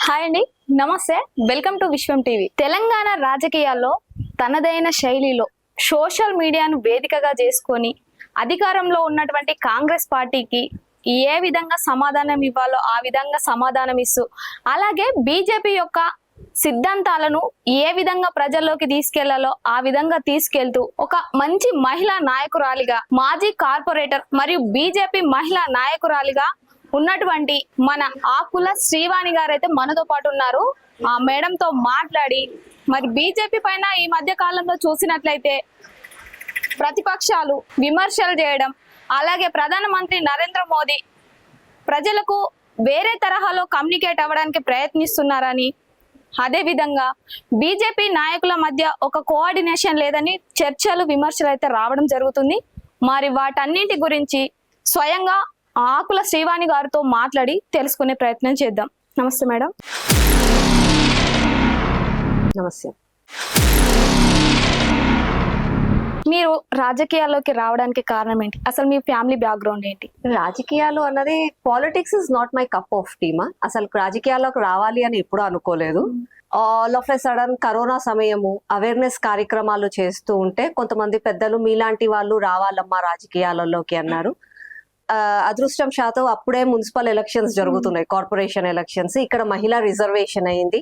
Hi అండి, నమస్తే. Welcome to Vishwam TV. Telangana రాజకీయాల్లో తనదైన శైలిలో సోషల్ మీడియాను వేదికగా చేసుకొని అధికారంలో ఉన్నటువంటి కాంగ్రెస్ పార్టీకి ఏ విధంగా సమాధానం ఇవ్వాలో ఆ విధంగా సమాధానం ఇస్తూ, అలాగే బీజేపీ యొక్క సిద్ధాంతాలను ఏ విధంగా ప్రజల్లోకి తీసుకెళ్లాలో ఆ విధంగా తీసుకెళ్తూ ఒక మంచి మహిళా నాయకురాలిగా, మాజీ కార్పొరేటర్ మరియు బీజేపీ మహిళా నాయకురాలిగా ఉన్నటువంటి మన ఆకుల శ్రీవాణి గారు అయితే మనతో పాటు ఉన్నారు. ఆ మేడంతో మాట్లాడి మరి బీజేపీ పైన ఈ మధ్య కాలంలో చూసినట్లయితే ప్రతిపక్షాలు విమర్శలు చేయడం, అలాగే ప్రధానమంత్రి నరేంద్ర మోదీ ప్రజలకు వేరే తరహాలో కమ్యూనికేట్ అవ్వడానికి ప్రయత్నిస్తున్నారని, అదే విధంగా బీజేపీ నాయకుల మధ్య ఒక కోఆర్డినేషన్ లేదని చర్చలు విమర్శలు అయితే రావడం జరుగుతుంది. మరి వాటన్నింటి గురించి స్వయంగా ఆకుల శ్రీవాణి గారితో మాట్లాడి తెలుసుకునే ప్రయత్నం చేద్దాం. నమస్తే మేడం. నమస్తే. మీరు రాజకీయాల్లోకి రావడానికి కారణం ఏంటి? అసలు మీ ఫ్యామిలీ బ్యాక్గ్రౌండ్ ఏంటి? రాజకీయాలు అన్నది politics is not my cup of టీమా. అసలు రాజకీయాల్లోకి రావాలి అని ఎప్పుడూ అనుకోలేదు. All of a sudden corona సమయము అవేర్నెస్ కార్యక్రమాలు చేస్తూ ఉంటే కొంతమంది పెద్దలు మీలాంటి వాళ్ళు రావాలమ్మా రాజకీయాలలోకి అన్నారు. అదృష్టం శాతం అప్పుడే మున్సిపల్ ఎలక్షన్స్ జరుగుతున్నాయి, కార్పొరేషన్ ఎలక్షన్స్. ఇక్కడ మహిళా రిజర్వేషన్ అయింది.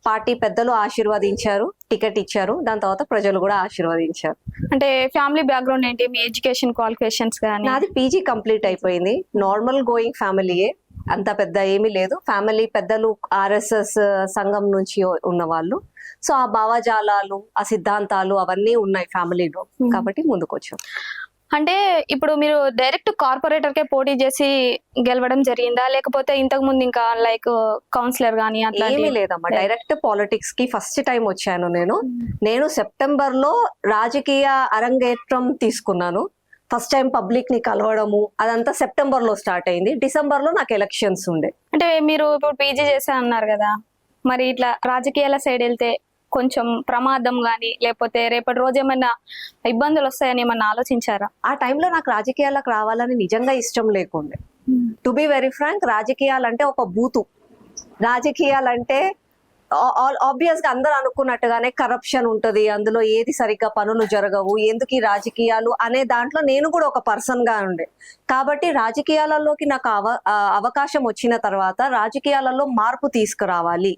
పార్టీ పెద్దలు ఆశీర్వదించారు, టికెట్ ఇచ్చారు. దాని తర్వాత ప్రజలు కూడా ఆశీర్వదించారు. అంటే ఫ్యామిలీ బ్యాక్గ్రౌండ్ ఏంటి? మీ ఎడ్యుకేషన్ క్వాలిఫికేషన్స్ కానీ? నాది పీజీ కంప్లీట్ అయిపోయింది. నార్మల్ గోయింగ్ ఫ్యామిలీయే, అంత పెద్ద ఏమీ లేదు. ఫ్యామిలీ పెద్దలు ఆర్ఎస్ఎస్ సంఘం నుంచి ఉన్న వాళ్ళు. సో ఆ భావజాలాలు, ఆ సిద్ధాంతాలు అవన్నీ ఉన్నాయి ఫ్యామిలీలో, కాబట్టి ముందుకు వచ్చాం. అంటే ఇప్పుడు మీరు డైరెక్ట్ కార్పొరేటర్ కే పోటీ చేసి గెలవడం జరిగిందా, లేకపోతే ఇంతకు ముందు ఇంకా లైక్ కౌన్సిలర్ గానీ అట్లా? ఏమీ లేదమ్మా, డైరెక్ట్ పాలిటిక్స్ కి ఫస్ట్ టైం వచ్చాను నేను సెప్టెంబర్ లో రాజకీయ అరంగేట్రం తీసుకున్నాను. ఫస్ట్ టైం పబ్లిక్ ని కలవడము అదంతా సెప్టెంబర్ లో స్టార్ట్ అయింది. డిసెంబర్ లో నాకు ఎలక్షన్స్ ఉండే. అంటే మీరు ఇప్పుడు పీజీ చేసా అన్నారు కదా, మరి ఇట్లా రాజకీయాల సైడ్ వెళ్తే కొంచెం ప్రమాదం గానీ లేకపోతే రేపటి రోజు ఏమైనా ఇబ్బందులు వస్తాయని ఏమన్నా ఆలోచించారా? ఆ టైంలో నాకు రాజకీయాలకు రావాలని నిజంగా ఇష్టం లేకుండే. టు బి వెరీ ఫ్రాంక్, రాజకీయాలంటే ఒక బూతు. రాజకీయాలంటే ఆబ్వియస్ గా అందరూ అనుకున్నట్టుగానే కరప్షన్ ఉంటది, అందులో ఏది సరిగ్గా పనులు జరగవు, ఎందుకు ఈ రాజకీయాలు అనే దాంట్లో నేను కూడా ఒక పర్సన్ గా ఉండే. కాబట్టి రాజకీయాలలోకి నాకు అవకాశం వచ్చిన తర్వాత రాజకీయాలలో మార్పు తీసుకురావాలి,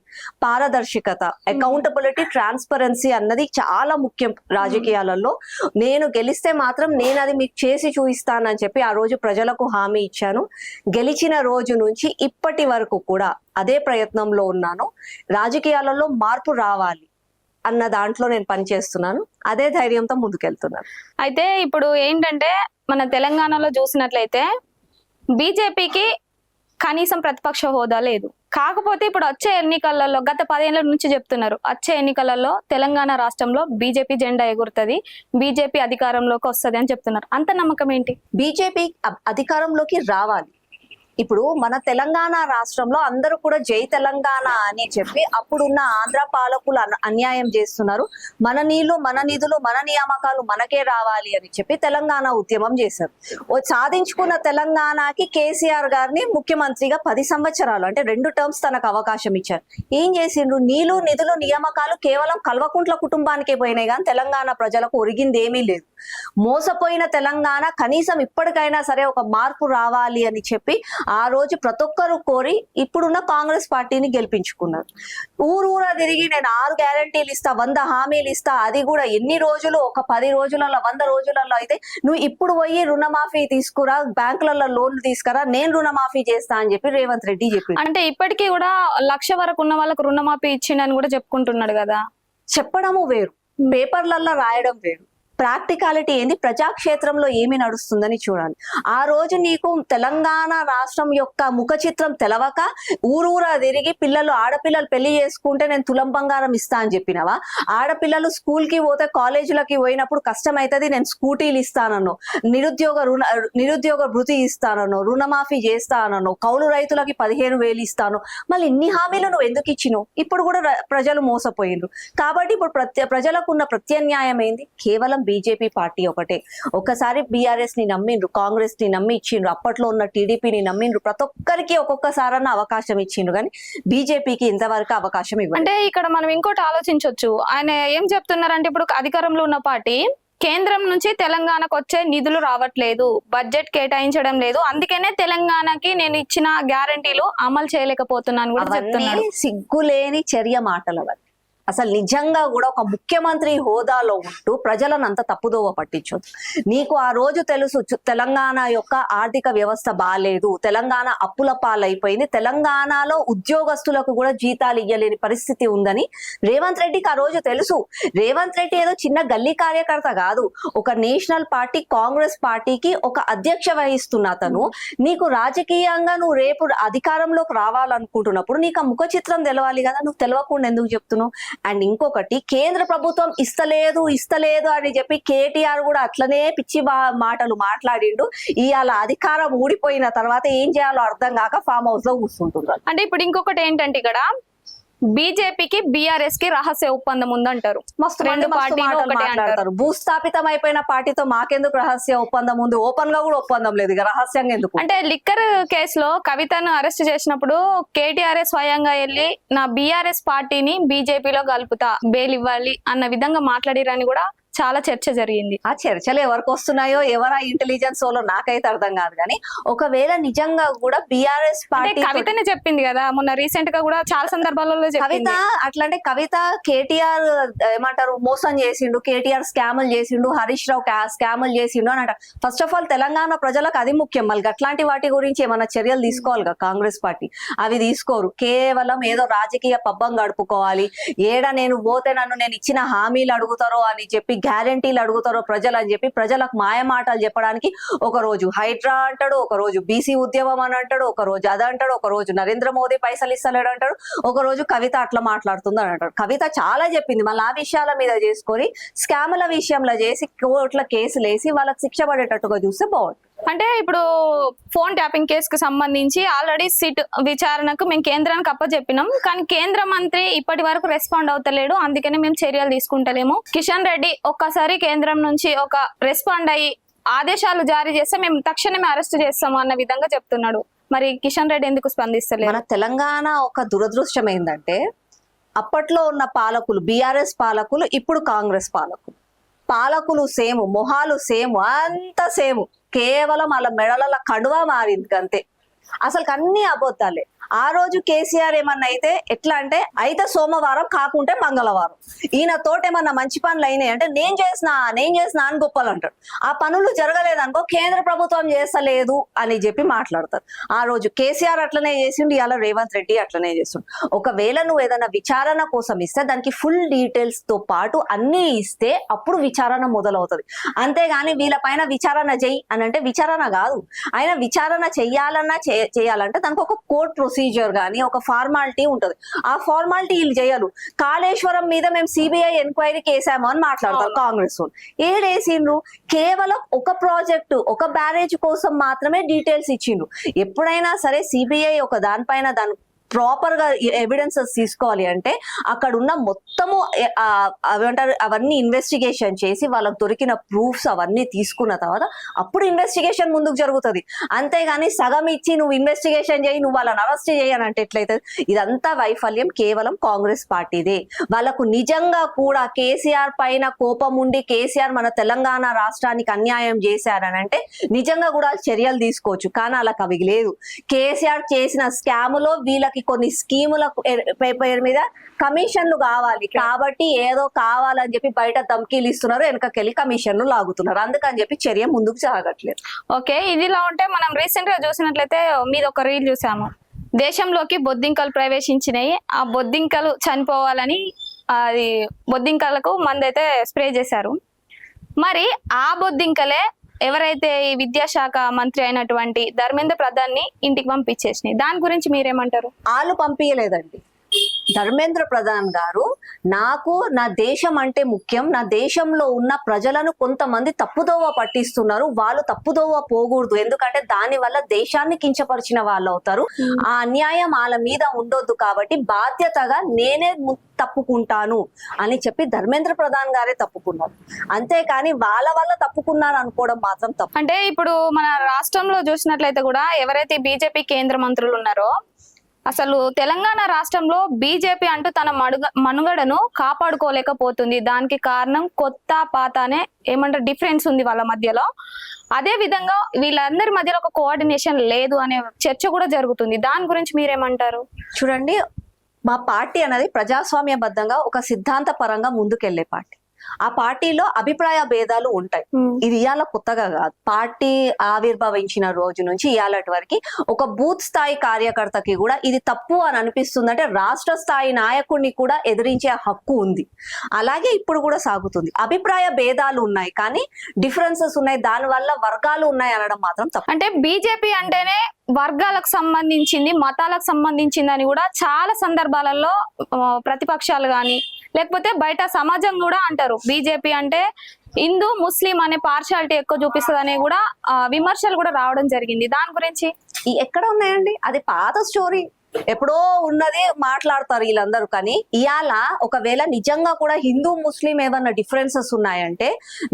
పారదర్శకత, అకౌంటబిలిటీ, ట్రాన్స్పరెన్సీ అన్నది చాలా ముఖ్యం రాజకీయాలలో. నేను గెలిస్తే మాత్రం నేను అది మీకు చేసి చూపిస్తానని చెప్పి ఆ రోజు ప్రజలకు హామీ ఇచ్చాను. గెలిచిన రోజు నుంచి ఇప్పటి వరకు కూడా అదే ప్రయత్నంలో ఉన్నాను. రాజకీయాలలో మార్పు రావాలి అన్న దాంట్లో నేను పనిచేస్తున్నాను. అదే ధైర్యంతో ముందుకెళ్తున్నాను. అయితే ఇప్పుడు ఏంటంటే మన తెలంగాణలో చూసినట్లయితే బీజేపీకి కనీసం ప్రతిపక్ష హోదా లేదు. కాకపోతే ఇప్పుడు వచ్చే ఎన్నికలలో గత 10 ఏళ్ల నుంచి చెప్తున్నారు, వచ్చే ఎన్నికలలో తెలంగాణ రాష్ట్రంలో బీజేపీ జెండా ఎగురుతుంది, బీజేపీ అధికారంలోకి వస్తుంది అని చెప్తున్నారు. అంత నమ్మకం ఏంటి? బీజేపీ అధికారంలోకి రావాలి. ఇప్పుడు మన తెలంగాణ రాష్ట్రంలో అందరూ కూడా జై తెలంగాణ అని చెప్పి అప్పుడున్న ఆంధ్ర పాలకులు అన్యాయం చేస్తున్నారు. మన నీళ్లు, మన నిధులు, మన నియామకాలు మనకే రావాలి అని చెప్పి తెలంగాణ ఉద్యమం చేశారు. సాధించుకున్న తెలంగాణకి కేసీఆర్ గారిని ముఖ్యమంత్రిగా 10 సంవత్సరాలు అంటే 2 టర్మ్స్ తనకు అవకాశం ఇచ్చారు. ఏం చేసిండ్రు? నీళ్లు, నిధులు, నియామకాలు కేవలం కల్వకుంట్ల కుటుంబానికే పోయినాయి కానీ తెలంగాణ ప్రజలకు ఒరిగింది ఏమీ లేదు. మోసపోయిన తెలంగాణ కనీసం ఇప్పటికైనా సరే ఒక మార్పు రావాలి అని చెప్పి ఆ రోజు ప్రతి ఒక్కరు కోరి ఇప్పుడున్న కాంగ్రెస్ పార్టీని గెలిపించుకున్నారు. ఊరూరా తిరిగి నేను 6 గ్యారంటీలు ఇస్తా, 100 హామీలు ఇస్తా, అది కూడా ఎన్ని రోజులు, ఒక 10 రోజులలో 100 రోజులలో అయితే నువ్వు ఇప్పుడు పోయి రుణమాఫీ తీసుకురా, బ్యాంకులలో లోన్లు తీసుకురా, నేను రుణమాఫీ చేస్తా అని చెప్పి రేవంత్ రెడ్డి చెప్పి, అంటే ఇప్పటికీ కూడా 1,00,000 వరకు ఉన్న వాళ్ళకు రుణమాఫీ ఇచ్చిండని కూడా చెప్పుకుంటున్నాడు కదా. చెప్పడము వేరు, పేపర్లలో రాయడం వేరు. ప్రాక్టికాలిటీ ఏంది, ప్రజాక్షేత్రంలో ఏమి నడుస్తుందని చూడాలి. ఆ రోజు నీకు తెలంగాణ రాష్ట్రం యొక్క ముఖ చిత్రం తెలవక ఊరూరా తిరిగి ఆడపిల్లలు పెళ్లి చేసుకుంటే నేను తులం బంగారం ఇస్తా అని చెప్పినవా? ఆడపిల్లలు స్కూల్ కి పోతే కాలేజీలకి పోయినప్పుడు కష్టం అవుతుంది, నేను స్కూటీలు ఇస్తానను, నిరుద్యోగ భృతి ఇస్తానను, రుణమాఫీ చేస్తానను, కౌలు రైతులకి 15,000 ఇస్తాను. మళ్ళీ ఇన్ని హామీలు నువ్వు ఎందుకు ఇచ్చినావు? ఇప్పుడు కూడా ప్రజలు మోసపోయిండ్రు. కాబట్టి ఇప్పుడు ప్రజలకు ఉన్న ప్రత్యామ్నాయం ఏంది? కేవలం బీజేపీ పార్టీ ఒకటే. ఒకసారి బీఆర్ఎస్ ని నమ్మిండ్రు, కాంగ్రెస్ ని నమ్మి ఇచ్చిండ్రు, అప్పట్లో ఉన్న టీడీపీని నమ్మిండ్రు, ప్రతి ఒక్కరికి ఒక్కొక్కసారన్న అవకాశం ఇచ్చిండ్రు, కానీ బీజేపీకి ఇంతవరకు అవకాశం ఇవ్వండి. అంటే ఇక్కడ మనం ఇంకోటి ఆలోచించవచ్చు. ఆయన ఏం చెప్తున్నారంటే ఇప్పుడు అధికారంలో ఉన్న పార్టీ కేంద్రం నుంచి తెలంగాణకు వచ్చే నిధులు రావట్లేదు, బడ్జెట్ కేటాయించడం లేదు, అందుకనే తెలంగాణకి నేను ఇచ్చిన గ్యారంటీలు అమలు చేయలేకపోతున్నాను కూడా చెప్తున్నారు. సిగ్గులేని చర్య మాటలు అవన్నీ. అసలు నిజంగా కూడా ఒక ముఖ్యమంత్రి హోదాలో ఉంటూ ప్రజలను అంత తప్పుదోవ పట్టించొద్దు. నీకు ఆ రోజు తెలుసు తెలంగాణ యొక్క ఆర్థిక వ్యవస్థ బాగాలేదు, తెలంగాణ అప్పుల పాలైపోయింది, తెలంగాణలో ఉద్యోగస్తులకు కూడా జీతాలు ఇయ్యలేని పరిస్థితి ఉందని రేవంత్ రెడ్డికి ఆ రోజు తెలుసు. రేవంత్ రెడ్డి ఏదో చిన్న గల్లీ కార్యకర్త కాదు, ఒక నేషనల్ పార్టీ కాంగ్రెస్ పార్టీకి ఒక అధ్యక్ష వహిస్తున్న అతను. నీకు రాజకీయంగా నువ్వు రేపు అధికారంలోకి రావాలనుకుంటున్నప్పుడు నీకు ఆ ముఖ చిత్రం తెలవాలి కదా, నువ్వు తెలవకుండా ఎందుకు చెప్తున్నావు? అండ్ ఇంకొకటి, కేంద్ర ప్రభుత్వం ఇస్తలేదు అని చెప్పి కేటీఆర్ కూడా అట్లనే పిచ్చి మాటలు మాట్లాడిండు. ఇవాళ అధికారం ఊడిపోయిన తర్వాత ఏం చేయాలో అర్థం కాక ఫామ్ హౌస్ లో కూర్చుంటున్నారు. అంటే ఇప్పుడు ఇంకొకటి ఏంటంటే ఇక్కడ బీజేపీకి బీఆర్ఎస్ కి రహస్య ఒప్పందం ఉందంటారు. రెండు పార్టీలు మాట్లాడతారు. భూస్థాపితం అయిపోయిన పార్టీతో మాకెందుకు రహస్య ఒప్పందం ఉంది? ఓపెన్ గా కూడా ఒప్పందం లేదు, ఇక రహస్యంగా ఎందుకు? అంటే లిక్కర్ కేసులో కవితను అరెస్ట్ చేసినప్పుడు కేటీఆర్ స్వయంగా వెళ్ళి నా బీఆర్ఎస్ పార్టీని బీజేపీలో కలుపుతా, బెయిల్ ఇవ్వాలి అన్న విధంగా మాట్లాడిరని కూడా చాలా చర్చ జరిగింది. ఆ చర్చలు ఎవరికి వస్తున్నాయో, ఎవరా ఇంటెలిజెన్స్ వాళ్ళో నాకైతే అర్థం కాదు. కానీ ఒకవేళ నిజంగా కూడా బీఆర్ఎస్ పార్టీ కవితనే చెప్పింది కదా మొన్న రీసెంట్ గా కూడా చాలా సందర్భాలలో కవిత అట్లాంటే కవిత కేటీఆర్ ఏమంటారు మోసం చేసిండు, కేటీఆర్ స్కాములు చేసిండు, హరీష్ రావు స్కాములు చేసిండు అని అంటారు. ఫస్ట్ ఆఫ్ ఆల్ తెలంగాణ ప్రజలకు అది ముఖ్యం. మళ్ళీ అట్లాంటి వాటి గురించి ఏమైనా చర్యలు తీసుకోవాలి కదా కాంగ్రెస్ పార్టీ. అవి తీసుకోరు, కేవలం ఏదో రాజకీయ పబ్బం గడుపుకోవాలి. నేను పోతే నేను ఇచ్చిన హామీలు అడుగుతారో అని చెప్పి, గ్యారంటీలు అడుగుతారో ప్రజలు అని చెప్పి ప్రజలకు మాయ మాటలు చెప్పడానికి ఒక రోజు హైడ్రా అంటాడు, ఒక రోజు బీసీ ఉద్యమం అని అంటాడు, ఒక రోజు అదంటాడు, ఒక రోజు నరేంద్ర మోదీ పైసలు ఇస్తలేడు అంటాడు, ఒక రోజు కవిత అట్లా మాట్లాడుతుంది అని అంటాడు. కవిత చాలా చెప్పింది, మళ్ళీ ఆ విషయాల మీద చేసుకొని స్కాముల విషయంలో చేసి కోర్టుల కేసులు వేసి వాళ్ళకి శిక్ష పడేటట్టుగా చూస్తే బాగుంటుంది. అంటే ఇప్పుడు ఫోన్ ట్యాపింగ్ కేసుకు సంబంధించి ఆల్రెడీ సిట్ విచారణకు మేము కేంద్రానికి అప్పచెప్పినాం, కానీ కేంద్ర మంత్రి ఇప్పటి వరకు రెస్పాండ్ అవుతలేడు, అందుకనే మేము చర్యలు తీసుకుంటలేము. కిషన్ రెడ్డి ఒక్కసారి కేంద్రం నుంచి ఒక రెస్పాండ్ అయ్యి ఆదేశాలు జారీ చేస్తే మేము తక్షణమే అరెస్ట్ చేస్తాము అన్న విధంగా చెప్తున్నాడు. మరి కిషన్ రెడ్డి ఎందుకు స్పందిస్తలేదు? మన తెలంగాణ ఒక దురదృష్టం ఏంటంటే అప్పట్లో ఉన్న పాలకులు బీఆర్ఎస్ పాలకులు, ఇప్పుడు కాంగ్రెస్ పాలకులు సేమ్, మొహాలు సేమ్, అంత సేమ్, కేవలం వాళ్ళ మెడల కడువ మారింది అంతే. అసలు అన్ని అబద్ధాలే. ఆ రోజు కేసీఆర్ ఏమన్నా ఎట్లా అంటే అయితే సోమవారం కాకుంటే మంగళవారం, ఈయన తోటేమన్నా మంచి పనులు అయినాయి అంటే నేను చేసిన అని గొప్పలు అంటాడు. ఆ పనులు జరగలేదనుకో కేంద్ర ప్రభుత్వం చేస్తలేదు అని చెప్పి మాట్లాడతారు. ఆ రోజు కేసీఆర్ అట్లనే చేసిండు, ఇవాళ రేవంత్ రెడ్డి అట్లనే చేస్తుండు. ఒకవేళ నువ్వు ఏదైనా విచారణ కోసం ఇస్తే దానికి ఫుల్ డీటెయిల్స్ తో పాటు అన్ని ఇస్తే అప్పుడు విచారణ మొదలవుతుంది. అంతేగాని వీళ్ళపైన విచారణ చెయ్యి అని అంటే విచారణ కాదు. ఆయన విచారణ చెయ్యాలన్నా చేయాలంటే దానికి ఒక కోర్టు ప్రొసీజర్ గానీ ఒక ఫార్మాలిటీ ఉంటది. ఆ ఫార్మాలిటీ వీళ్ళు చేయరు. కాళేశ్వరం మీద మేము సిబిఐ ఎంక్వైరీకి వేసాము అని మాట్లాడతారు కాంగ్రెస్ వాళ్ళు. ఏడేసిండ్రు? కేవలం ఒక ప్రాజెక్టు, ఒక బ్యారేజ్ కోసం మాత్రమే డీటెయిల్స్ ఇచ్చిండ్రు. ఎప్పుడైనా సరే సిబిఐ ఒక దానిపైన ప్రాపర్ గా ఎవిడెన్సెస్ తీసుకోవాలి అంటే అక్కడ ఉన్న మొత్తము అవంటారు అవన్నీ ఇన్వెస్టిగేషన్ చేసి వాళ్ళకి దొరికిన ప్రూఫ్స్ అవన్నీ తీసుకున్న తర్వాత అప్పుడు ఇన్వెస్టిగేషన్ ముందుకు జరుగుతుంది. అంతేగాని సగం ఇచ్చి నువ్వు ఇన్వెస్టిగేషన్ చేయి, నువ్వు వాళ్ళని అరెస్ట్ చేయనంటే ఎట్లయితుంది? ఇదంతా వైఫల్యం కేవలం కాంగ్రెస్ పార్టీదే. వాళ్ళకు నిజంగా కూడా కేసీఆర్ పైన కోపం ఉండి కేసీఆర్ మన తెలంగాణ రాష్ట్రానికి అన్యాయం చేశారని అంటే నిజంగా కూడా చర్యలు తీసుకోవచ్చు. కానీ అలా అవి లేదు. కేసీఆర్ చేసిన స్కాములో వీళ్ళకి కొన్ని స్కీముల పేపర్ మీద కమిషన్లు కావాలి కాబట్టి ఏదో కావాలని చెప్పి బయట ధమ్కీలు ఇస్తున్నారు, వెనకకెళ్ళి కమిషన్లు లాగుతున్నారు. అందుకని చెప్పి చర్య ముందుకు సాగట్లేదు. ఓకే, ఇదిలా ఉంటే మనం రీసెంట్ గా చూసినట్లయితే మీద ఒక రీల్ చూసాము. దేశంలోకి బొద్దింకలు ప్రవేశించినాయి, ఆ బొద్దింకలు చనిపోవాలని అది బొద్దింకలకు మందైతే స్ప్రే చేశారు. మరి ఆ బొద్దింకలే ఎవరైతే ఈ విద్యాశాఖ మంత్రి అయినటువంటి ధర్మేంద్ర ప్రధాన్ ని ఇంటికి పంపించేసినాయి. దాని గురించి మీరేమంటారు? వాళ్ళు పంపించలేదండి, ధర్మేంద్ర ప్రధాన్ గారు, నాకు నా దేశం అంటే ముఖ్యం, నా దేశంలో ఉన్న ప్రజలను కొంతమంది తప్పుదోవ పట్టిస్తున్నారు, వాళ్ళు తప్పుదోవ పోకూడదు, ఎందుకంటే దాని వల్ల దేశాన్ని కించపరిచిన వాళ్ళు అవుతారు, ఆ అన్యాయం వాళ్ళ మీద ఉండొద్దు, కాబట్టి బాధ్యతగా నేనే తప్పుకుంటాను అని చెప్పి ధర్మేంద్ర ప్రధాన్ గారే తప్పుకున్నారు. అంతేకాని వాళ్ళ వల్ల తప్పుకున్నారు అనుకోవడం మాత్రం తప్పు. అంటే ఇప్పుడు మన రాష్ట్రంలో చూసినట్లయితే కూడా ఎవరైతే బీజేపీ కేంద్ర మంత్రులు ఉన్నారో, అసలు తెలంగాణ రాష్ట్రంలో బీజేపీ అంటూ తన మనుగడను కాపాడుకోలేకపోతుంది. దానికి కారణం కొత్త పాత అనే ఏమంటారు డిఫరెన్స్ ఉంది వాళ్ళ మధ్యలో. అదే విధంగా వీళ్ళందరి మధ్యలో ఒక కోఆర్డినేషన్ లేదు అనే చర్చ కూడా జరుగుతుంది. దాని గురించి మీరేమంటారు? చూడండి, మా పార్టీ అనేది ప్రజాస్వామ్యబద్ధంగా ఒక సిద్ధాంత పరంగా ముందుకెళ్లే పార్టీ. ఆ పార్టీలో అభిప్రాయ భేదాలు ఉంటాయి. ఇది ఇవాళ కొత్తగా కాదు. పార్టీ ఆవిర్భవించిన రోజు నుంచి ఇవాళటి వరకు ఒక బూత్ స్థాయి కార్యకర్తకి కూడా ఇది తప్పు అని అనిపిస్తుందంటే రాష్ట్ర స్థాయి నాయకుడిని కూడా ఎదిరించే హక్కు ఉంది. అలాగే ఇప్పుడు కూడా సాగుతుంది. అభిప్రాయ భేదాలు ఉన్నాయి, కానీ డిఫరెన్సెస్ ఉన్నాయి, దాని వల్ల వర్గాలు ఉన్నాయి అనడం మాత్రం తప్పు. అంటే బీజేపీ అంటేనే వర్గాలకు సంబంధించింది, మతాలకు సంబంధించింది అని కూడా చాలా సందర్భాలలో ప్రతిపక్షాలు కానీ లేకపోతే బయట సమాజం కూడా అంటారు. బీజేపీ అంటే హిందూ ముస్లిం అనే పార్షాలిటీ ఎక్కువ చూపిస్తుంది అనే కూడా విమర్శలు కూడా రావడం జరిగింది. దాని గురించి ఎక్కడ ఉన్నాయండి? అది పాత స్టోరీ, ఎప్పుడో ఉన్నది మాట్లాడతారు వీళ్ళందరూ. కానీ ఇవాళ ఒకవేళ నిజంగా కూడా హిందూ ముస్లిం ఏమన్నా డిఫరెన్సెస్ ఉన్నాయంటే,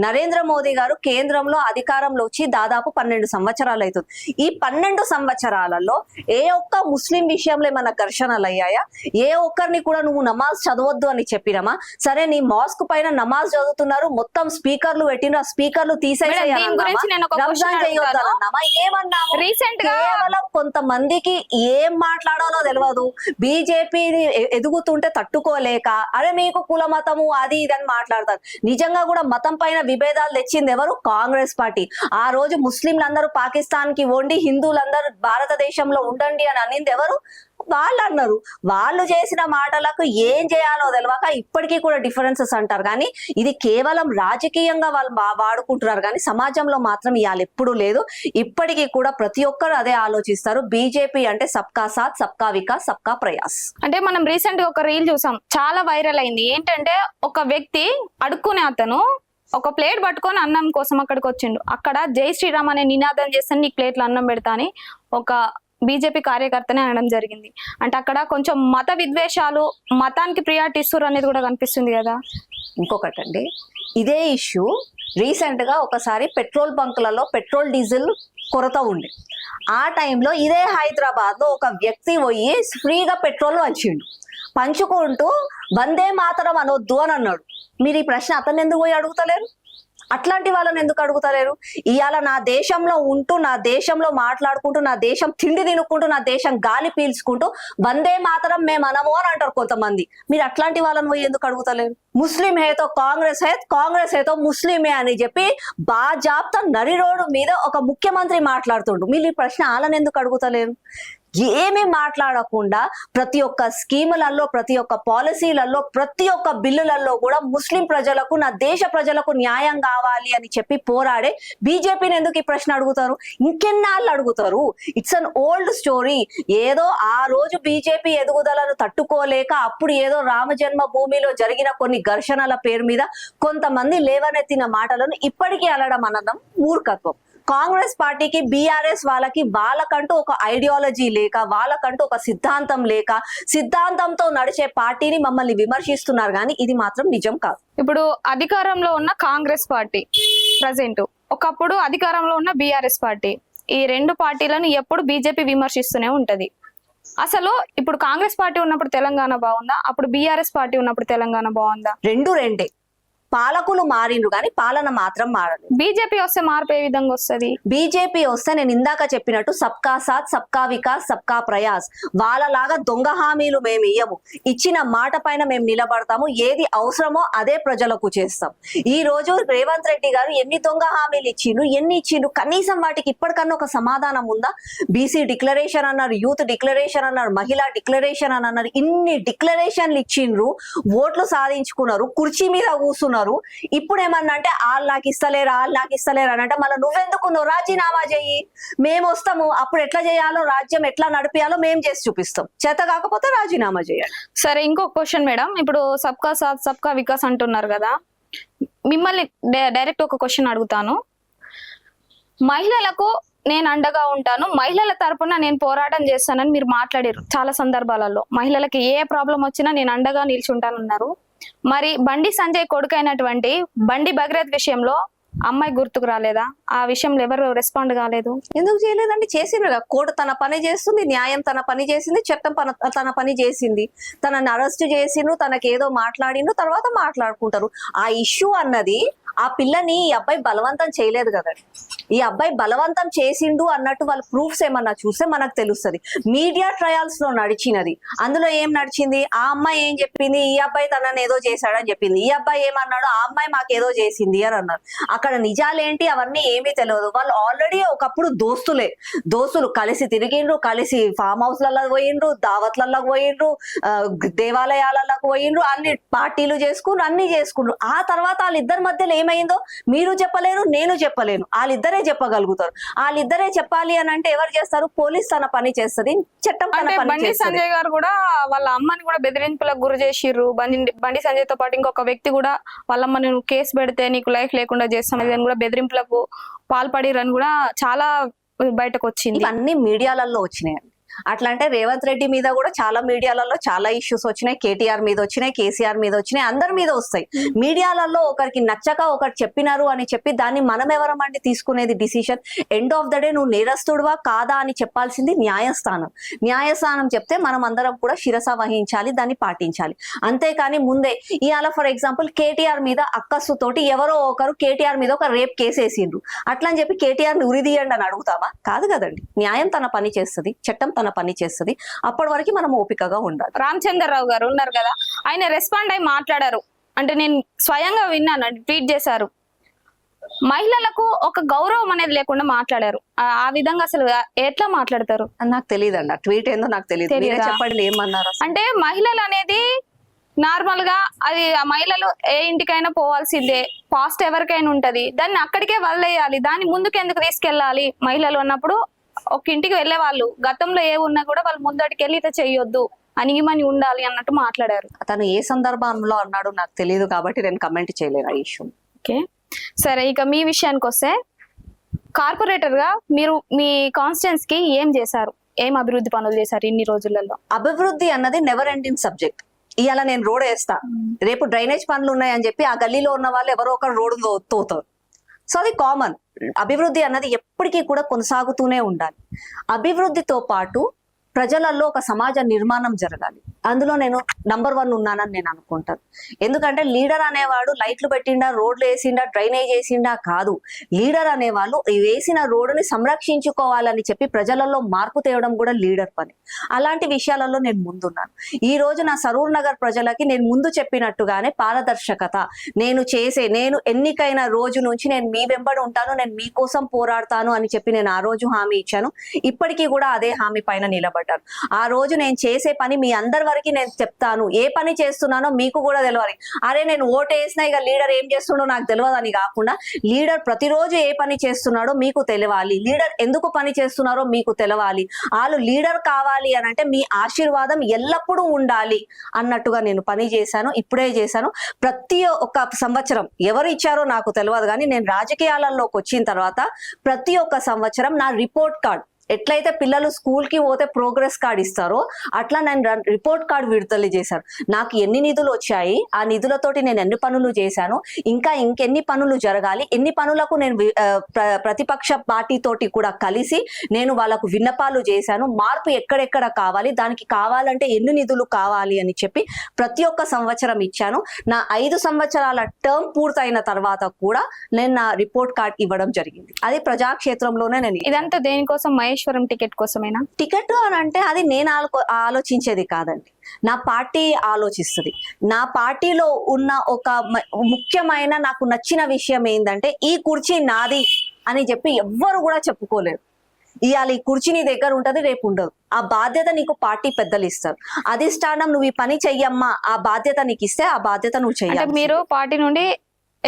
నరేంద్ర మోదీ గారు కేంద్రంలో అధికారంలో వచ్చి దాదాపు 12 సంవత్సరాలు అవుతుంది. ఈ 12 సంవత్సరాలలో ఏ ఒక్క ముస్లిం విషయంలో ఏమన్నా ఘర్షణలు అయ్యాయా? ఏ ఒక్కరిని కూడా నువ్వు నమాజ్ చదవద్దు అని చెప్పినమా? సరే, నీ మాస్క్ పైన నమాజ్ చదువుతున్నారు, మొత్తం స్పీకర్లు పెట్టిన స్పీకర్లు తీసేయాలన్నామా? రంజాన్ చేయొద్దన్నామా? ఏమన్నాము? రీసెంట్ గా కేవలం కొంతమందికి ఏం మాట్లాడాలో తెలియదు. బీజేపీని ఎదుగుతుంటే తట్టుకోలేక అరే మీకు కుల మతము అది ఇది అని మాట్లాడతారు. నిజంగా కూడా మతం పైన విభేదాలు తెచ్చింది ఎవరు? కాంగ్రెస్ పార్టీ. ఆ రోజు ముస్లింలందరూ పాకిస్తాన్ కి వండి హిందువులందరూ భారతదేశంలో ఉండండి అని అనింది ఎవరు? వాళ్ళు అన్నారు. వాళ్ళు చేసిన మాటలకు ఏం చేయాలో తెలియక ఇప్పటికీ కూడా డిఫరెన్సెస్ అంటారు. కానీ ఇది కేవలం రాజకీయంగా వాళ్ళు వాడుకుంటున్నారు, కానీ సమాజంలో మాత్రం ఇవాళ ఎప్పుడూ లేదు. ఇప్పటికీ కూడా ప్రతి ఒక్కరు అదే ఆలోచిస్తారు. బీజేపీ అంటే సబ్కా సాత్, సబ్కా వికాస్, సబ్కా ప్రయాస్. అంటే మనం రీసెంట్ గా ఒక రీల్ చూసాం, చాలా వైరల్ అయింది. ఏంటంటే ఒక వ్యక్తి అడుక్కునే అతను ఒక ప్లేట్ పట్టుకొని అన్నం కోసం అక్కడికి వచ్చిండు. అక్కడ జై శ్రీరామ్ అనే నినాదం చేస్తాను, నీకు ప్లేట్లో అన్నం పెడతా అని ఒక బీజేపీ కార్యకర్తనే అనడం జరిగింది. అంటే అక్కడ కొంచెం మత విద్వేషాలు, మతానికి ప్రియారిటీ ఇస్తారు అనేది కూడా కనిపిస్తుంది కదా. ఇంకొకటండి, ఇదే ఇష్యూ రీసెంట్ గా ఒకసారి పెట్రోల్ బంకులలో పెట్రోల్ డీజిల్ కొరత ఉంది. ఆ టైంలో ఇదే హైదరాబాద్ లో ఒక వ్యక్తి పోయి ఫ్రీగా పెట్రోల్ పంచుకుంటూ వందే మాతరం అనొద్దు అని అన్నాడు. మీరు ఈ ప్రశ్న అతను ఎందుకు పోయి అడుగుతలేరు? అట్లాంటి వాళ్ళని ఎందుకు అడుగుతలేరు? ఇవాళ నా దేశంలో ఉంటూ, నా దేశంలో మాట్లాడుకుంటూ, నా దేశం తిండి తినుకుంటూ, నా దేశం గాలి పీల్చుకుంటూ వందే మాతరం మేము అనము అని అంటారు కొంతమంది. మీరు అట్లాంటి వాళ్ళని పోయి ఎందుకు అడుగుతలేరు? ముస్లిం హేతో కాంగ్రెస్ హే, కాంగ్రెస్ హేతో ముస్లిమే అని చెప్పి బాజాబ్తా నరి రోడ్డు మీద ఒక ముఖ్యమంత్రి మాట్లాడుతుండు. మీరు ఈ ప్రశ్న వాళ్ళని ఎందుకు అడుగుతలేరు? ఏమీ మాట్లాడకుండా ప్రతి ఒక్క స్కీములలో, ప్రతి ఒక్క పాలసీలలో, ప్రతి ఒక్క బిల్లులలో కూడా ముస్లిం ప్రజలకు, నా దేశ ప్రజలకు న్యాయం కావాలి అని చెప్పి పోరాడే బీజేపీని ఎందుకు ఈ ప్రశ్న అడుగుతారు? ఇంకెన్నాళ్ళు అడుగుతారు? It's an old story. ఏదో ఆ రోజు బీజేపీ ఎదుగుదలను తట్టుకోలేక అప్పుడు ఏదో రామ జన్మభూమిలో జరిగిన కొన్ని ఘర్షణల పేరు మీద కొంతమంది లేవనెత్తిన మాటలను ఇప్పటికీ అనడం అనడం మూర్ఖత్వం. కాంగ్రెస్ పార్టీకి, బీఆర్ఎస్ వాళ్ళకంటూ ఒక ఐడియాలజీ లేక, వాళ్ళకంటూ ఒక సిద్ధాంతం లేక, సిద్ధాంతంతో నడిచే పార్టీని మమ్మల్ని విమర్శిస్తున్నారు, కానీ ఇది మాత్రం నిజం కాదు. ఇప్పుడు అధికారంలో ఉన్న కాంగ్రెస్ పార్టీ ప్రజెంట్, ఒకప్పుడు అధికారంలో ఉన్న బీఆర్ఎస్ పార్టీ, ఈ రెండు పార్టీలను ఎప్పుడు బీజేపీ విమర్శిస్తూనే ఉంటది. అసలు ఇప్పుడు కాంగ్రెస్ పార్టీ ఉన్నప్పుడు తెలంగాణ బాగుందా? అప్పుడు బీఆర్ఎస్ పార్టీ ఉన్నప్పుడు తెలంగాణ బాగుందా? రెండే. పాలకులు మారిండ్రు కానీ పాలన మాత్రం మారదు. బీజేపీ వస్తే మార్పు ఏ విధంగా వస్తుంది? బీజేపీ వస్తే నేను ఇందాక చెప్పినట్టు సబ్కా సాత్, సబ్కా వికాస్, సబ్కా ప్రయాస్. వాళ్ళలాగా దొంగ హామీలు మేము ఇయ్యము. ఇచ్చిన మాట పైన మేము నిలబడతాము. ఏది అవసరమో అదే ప్రజలకు చేస్తాం. ఈ రోజు రేవంత్ రెడ్డి గారు ఎన్ని దొంగ హామీలు ఇచ్చిండ్రు, కనీసం వాటికి ఇప్పటికన్నా ఒక సమాధానం ఉందా? బీసీ డిక్లరేషన్ అన్నారు, యూత్ డిక్లరేషన్ అన్నారు, మహిళా డిక్లరేషన్ అని అన్నారు. ఇన్ని డిక్లరేషన్లు ఇచ్చిండ్రు, ఓట్లు సాధించుకున్నారు, కుర్చీ మీద కూర్చున్నారు. ఉన్నారు. ఇప్పుడు ఏమన్నా అంటే వాళ్ళు నాకు ఇస్తలేరు అని అంటే మళ్ళీ నువ్వెందుకు, నువ్వు రాజీనామా చెయ్యి, మేము వస్తాము, అప్పుడు ఎట్లా చేయాలో, రాజ్యం ఎట్లా నడిపియాలో మేము చేసి చూపిస్తాం, చేత కాకపోతే రాజీనామా చేయాలి. సరే, ఇంకో క్వశ్చన్ మేడం. ఇప్పుడు సబ్కా సాత్ సబ్కా వికాస్ అంటున్నారు కదా, మిమ్మల్ని డైరెక్ట్ ఒక క్వశ్చన్ అడుగుతాను. మహిళలకు నేను అండగా ఉంటాను, మహిళల తరపున నేను పోరాటం చేస్తానని మీరు మాట్లాడారు చాలా సందర్భాలలో. మహిళలకి ఏ ప్రాబ్లం వచ్చినా నేను అండగా నిల్చుంటానన్నారు. మరి బండి సంజయ్ కొడుకైనటువంటి బండి భగీరథ్ విషయంలో అమ్మాయి గుర్తుకు రాలేదా? ఆ విషయంలో ఎవరు రెస్పాండ్ కాలేదు? ఎందుకు చేయలేదండి? చేసిండ్రు. కోర్టు తన పని చేస్తుంది, న్యాయం తన పని చేసింది, చట్టం తన పని చేసింది. తనని అరెస్ట్ చేసిండ్రు, తనకి ఏదో మాట్లాడిండ్రు, తర్వాత మాట్లాడుకుంటారు. ఆ ఇష్యూ అన్నది ఆ పిల్లని ఈ అబ్బాయి బలవంతం చేయలేదు కదండి. ఈ అబ్బాయి బలవంతం చేసిండు అన్నట్టు వాళ్ళ ప్రూఫ్స్ ఏమన్నా చూస్తే మనకు తెలుస్తుంది. మీడియా ట్రయల్స్ లో నడిచినది, అందులో ఏం నడిచింది, ఆ అమ్మాయి ఏం చెప్పింది, ఈ అబ్బాయి తనని ఏదో చేశాడని చెప్పింది, ఈ అబ్బాయి ఏమన్నాడు, ఆ అమ్మాయి మాకేదో చేసింది అని అన్నారు. అక్కడ నిజాలేంటి అవన్నీ ఏమీ తెలియదు. వాళ్ళు ఆల్రెడీ ఒకప్పుడు దోస్తులు కలిసి తిరిగిండ్రు, కలిసి ఫామ్ హౌస్లలో పోయిండ్రు, దావత్లలో పోయిండ్రు, దేవాలయాలకు పోయిండ్రు, అన్ని పార్టీలు చేసుకుండ్రు, అన్ని చేసుకుండ్రు. ఆ తర్వాత వాళ్ళిద్దరి మధ్యలో ఏమైందో మీరు చెప్పలేరు, నేను చెప్పలేను, వాళ్ళిద్దరే చెప్పగలుగుతారు. వాళ్ళిద్దరే చెప్పాలి అని అంటే ఎవరు చేస్తారు? పోలీస్ తన పని చేస్తుంది, చట్టం తన పని బండి చేస్తుంది. సంజయ్ గారు కూడా వాళ్ళ అమ్మని కూడా బెదిరింపులకు గురి చేసిర్రు. బండి సంజయ్ తో పాటు ఇంకొక వ్యక్తి కూడా వాళ్ళ అమ్మని నువ్వు కేసు పెడితే నీకు లైఫ్ లేకుండా చేస్తాం అని కూడా బెదిరింపులకు పాల్పడిరని కూడా చాలా బయటకు వచ్చింది. ఇవన్నీ మీడియాలలో వచ్చినాయి. అట్లా అంటే రేవంత్ రెడ్డి మీద కూడా చాలా మీడియాలలో చాలా ఇష్యూస్ వచ్చినాయి, కేటీఆర్ మీద వచ్చినాయి, కేసీఆర్ మీద వచ్చినాయి, అందరి మీద వస్తాయి. మీడియాలలో ఒకరికి నచ్చక ఒకరు చెప్పినారు అని చెప్పి దాన్ని మనం ఎవరమండి తీసుకునేది decision? End of the day నువ్వు నేరస్తుడువా కాదా అని చెప్పాల్సింది న్యాయస్థానం చెప్తే మనం అందరం కూడా శిరస వహించాలి, దాన్ని పాటించాలి. అంతేకాని ముందే ఇవాళ ఫర్ ఎగ్జాంపుల్ కేటీఆర్ మీద అక్కస్సుతోటి ఎవరో ఒకరు కేటీఆర్ మీద ఒక రేప్ కేసు వేసిండ్రు, అట్లా అని చెప్పి కేటీఆర్ ని ఉరిదీయండి అని అడుగుతామా? కాదు కదండి. న్యాయం తన పని చేస్తుంది, చట్టం తన పని చేస్తుంది. అప్పటి వరకు మనం ఓపికగా ఉండాలి. రామచంద్రరావు గారు ఉన్నారు కదా, ఆయన రెస్పాండ్ అయి మాట్లాడారు. అంటే నేను స్వయంగా విన్నాను, ట్వీట్ చేశారు. మహిళలకు ఒక గౌరవం అనేది లేకుండా మాట్లాడారు. ఆ విధంగా అసలు ఎట్లా మాట్లాడతారు నాకు తెలియదండి. ఆ ట్వీట్ ఏందో నాకు తెలియదు. చెప్పండి ఏమన్నారు. అంటే మహిళలు అనేది నార్మల్ గా అది ఆ మహిళలు ఏ ఇంటికైనా పోవాల్సిందే, పాస్ట్ ఎవరికైనా ఉంటది, దాన్ని అక్కడికే వదిలేయాలి, దాన్ని ముందుకు ఎందుకు తీసుకెళ్ళాలి? మహిళలు అన్నప్పుడు ఒక ఇంటికి వెళ్లే వాళ్ళు గతంలో ఏ ఉన్నా కూడా వాళ్ళు ముందటికి వెళ్ళి ఇట్లా చెయ్యొద్దు, అనిగిమని ఉండాలి అన్నట్టు మాట్లాడారు. అతను ఏ సందర్భంలో అన్నాడు నాకు తెలియదు కాబట్టి నేను కమెంట్ చేయలేను ఆ ఇష్యూ. ఓకే, సరే. ఇక మీ విషయానికి వస్తే, కార్పొరేటర్ గా మీరు మీ కాన్స్టిట్యుయెన్సీ కి ఏం చేశారు, ఏం అభివృద్ధి పనులు చేశారు ఇన్ని రోజులలో? అభివృద్ధి అన్నది నెవర్ ఎండింగ్ సబ్జెక్ట్. ఇవాళ నేను రోడ్ వేస్తా, రేపు డ్రైనేజ్ పనులు ఉన్నాయని చెప్పి ఆ గల్లీలో ఉన్న వాళ్ళు ఎవరో ఒకరు రోడ్డు తోతారు. సో అది కామన్. అభివృద్ధి అన్నది ఎప్పటికీ కూడా కొనసాగుతూనే ఉండాలి. అభివృద్ధితో పాటు ప్రజలలో ఒక సమాజ నిర్మాణం జరగాలి. అందులో నేను నంబర్ 1 ఉన్నానని నేను అనుకుంటాను. ఎందుకంటే లీడర్ అనేవాడు లైట్లు పెట్టిండా, రోడ్లు వేసిండా, డ్రైనేజ్ వేసిండా కాదు. లీడర్ అనేవాళ్ళు వేసిన రోడ్డుని సంరక్షించుకోవాలని చెప్పి ప్రజలలో మార్పు తేవడం కూడా లీడర్ పని. అలాంటి విషయాలలో నేను ముందున్నాను. ఈ రోజు నా సరూర్ నగర్ ప్రజలకి నేను ముందు చెప్పినట్టుగానే పారదర్శకత, నేను ఎన్నికైన రోజు నుంచి నేను మీ వెంబడి ఉంటాను, నేను మీకోసం పోరాడతాను అని చెప్పి నేను ఆ రోజు హామీ ఇచ్చాను. ఇప్పటికీ కూడా అదే హామీ పైన నిలబడ్డాను. ఆ రోజు నేను చేసే పని మీ అందరి వరకు నేను చెప్తాను. ఏ పని చేస్తున్నానో మీకు కూడా తెలియాలి. అరే నేను ఓటు వేసినా ఇక లీడర్ ఏం చేస్తుండో నాకు తెలియదు అని కాకుండా, లీడర్ ప్రతిరోజు ఏ పని చేస్తున్నాడో మీకు తెలియాలి, లీడర్ ఎందుకు పని చేస్తున్నారో మీకు తెలియాలి. వాళ్ళు లీడర్ కావాలి అని అంటే మీ ఆశీర్వాదం ఎల్లప్పుడూ ఉండాలి అన్నట్టుగా నేను పని చేశాను. ఇప్పుడే చేశాను. ప్రతి ఒక్క సంవత్సరం ఎవరు ఇచ్చారో నాకు తెలియదు, కానీ నేను రాజకీయాలలోకి వచ్చిన తర్వాత ప్రతి ఒక్క సంవత్సరం నా రిపోర్ట్ కార్డ్, ఎట్లయితే పిల్లలు స్కూల్ కి పోతే ప్రోగ్రెస్ కార్డ్ ఇస్తారో అట్లా నేను రిపోర్ట్ కార్డ్ విడుదల చేశాను. నాకు ఎన్ని నిధులు వచ్చాయి, ఆ నిధులతోటి నేను ఎన్ని పనులు చేశాను, ఇంకెన్ని పనులు జరగాలి, ఎన్ని పనులకు నేను ప్రతిపక్ష పార్టీ తోటి కూడా కలిసి నేను వాళ్ళకు విన్నపాలు చేశాను. మార్పు ఎక్కడెక్కడ కావాలి, దానికి కావాలంటే ఎన్ని నిధులు కావాలి అని చెప్పి ప్రతి ఒక్క సంవత్సరం ఇచ్చాను. నా 5 సంవత్సరాల టర్మ్ పూర్తయిన తర్వాత కూడా నేను నా రిపోర్ట్ కార్డ్ ఇవ్వడం జరిగింది. అది ప్రజాక్షేత్రంలోనే. నేను ఇదంతా దేనికోసం? మహేశ్వరం టికెట్ కోసమేనా? టికెట్ అని అంటే అది నేను ఆలోచించేది కాదండి, నా పార్టీ ఆలోచిస్తుంది. నా పార్టీలో ఉన్న ఒక ముఖ్యమైన నాకు నచ్చిన విషయం ఏంటంటే, ఈ కుర్చీ నాది అని చెప్పి ఎవ్వరు కూడా చెప్పుకోలేరు. ఇవాళ ఈ కుర్చీ నీ దగ్గర ఉంటది, రేపు ఉండదు. ఆ బాధ్యత నీకు పార్టీ పెద్దలు ఇస్తారు. అధిష్టానం నువ్వు ఈ పని చెయ్యమ్మా, ఆ బాధ్యత నీకు ఇస్తే ఆ బాధ్యత నువ్వు చెయ్యాలి. మీరు పార్టీ నుండి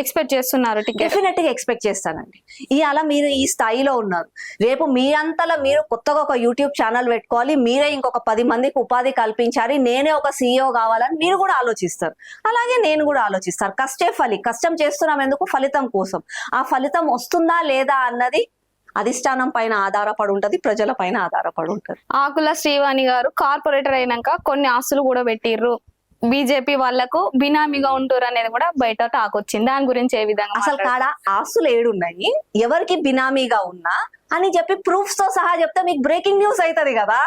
ఎక్స్పెక్ట్ చేస్తున్నారు టికెట్? డెఫినెట్ గా ఎక్స్పెక్ట్ చేస్తానండి. ఇవాళ మీరు ఈ స్థాయిలో ఉన్నారు, రేపు మీ అంతలో మీరు కొత్తగా ఒక యూట్యూబ్ ఛానల్ పెట్టుకోవాలి, మీరే ఇంకొక 10 మందికి ఉపాధి కల్పించాలి, నేనే ఒక CEO కావాలని మీరు కూడా ఆలోచిస్తారు. అలాగే నేను కూడా ఆలోచిస్తాను. కష్టం చేస్తున్నాం ఎందుకు? ఫలితం కోసం. ఆ ఫలితం వస్తుందా లేదా అన్నది అధిష్టానం పైన ఆధారపడి ఉంటది, ప్రజల పైన ఆధారపడి ఉంటది. ఆకుల శ్రీవాణి గారు కార్పొరేటర్ అయినాక కొన్ని ఆస్తులు కూడా పెట్టిర్రు, బీజేపీ వాళ్లకు బినామీగా ఉంటారు అనేది కూడా బయట టాక్ వచ్చింది. దాని గురించి ఏ విధంగా అసలు కాడ ఆస్తులు ఏడున్నాయి, ఎవరికి బినామీగా ఉన్నా అని చెప్పి ప్రూఫ్స్ తో సహా చెప్తే మీకు బ్రేకింగ్ న్యూస్ అవుతుంది కదా.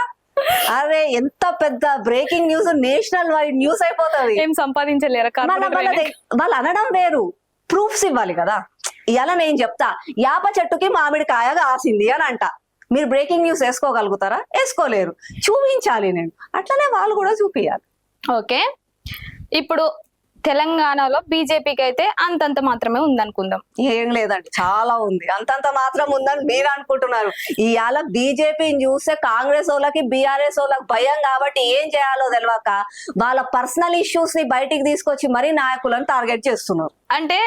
అరే ఎంత పెద్ద breaking news, national wide news అయిపోతుంది. ఏం సంపాదించలేరు వాళ్ళు అనడం వేరు, ప్రూఫ్స్ ఇవ్వాలి కదా. ఇవాళ నేను చెప్తా, యాప చెట్టుకి మామిడికాయ కాసింది అని అంట, మీరు బ్రేకింగ్ న్యూస్ వేసుకోగలుగుతారా? వేసుకోలేరు. చూపించాలి నేను, అట్లనే వాళ్ళు కూడా చూపించాలి. ఓకే, ఇప్పుడు తెలంగాణలో బీజేపీకి అయితే అంతంత మాత్రమే ఉందనుకుందాం. ఏం లేదండి, చాలా ఉంది. అంతంత మాత్రం ఉందని మీరు అనుకుంటున్నారు. ఇవాళ బీజేపీని చూస్తే కాంగ్రెస్ వాళ్ళకి, బీఆర్ఎస్ వాళ్ళకి భయం కాబట్టి ఏం చేయాలో తెలియక వాళ్ళ పర్సనల్ ఇష్యూస్ ని బయటికి తీసుకొచ్చి మరీ నాయకులను టార్గెట్ చేస్తున్నారు. అంటే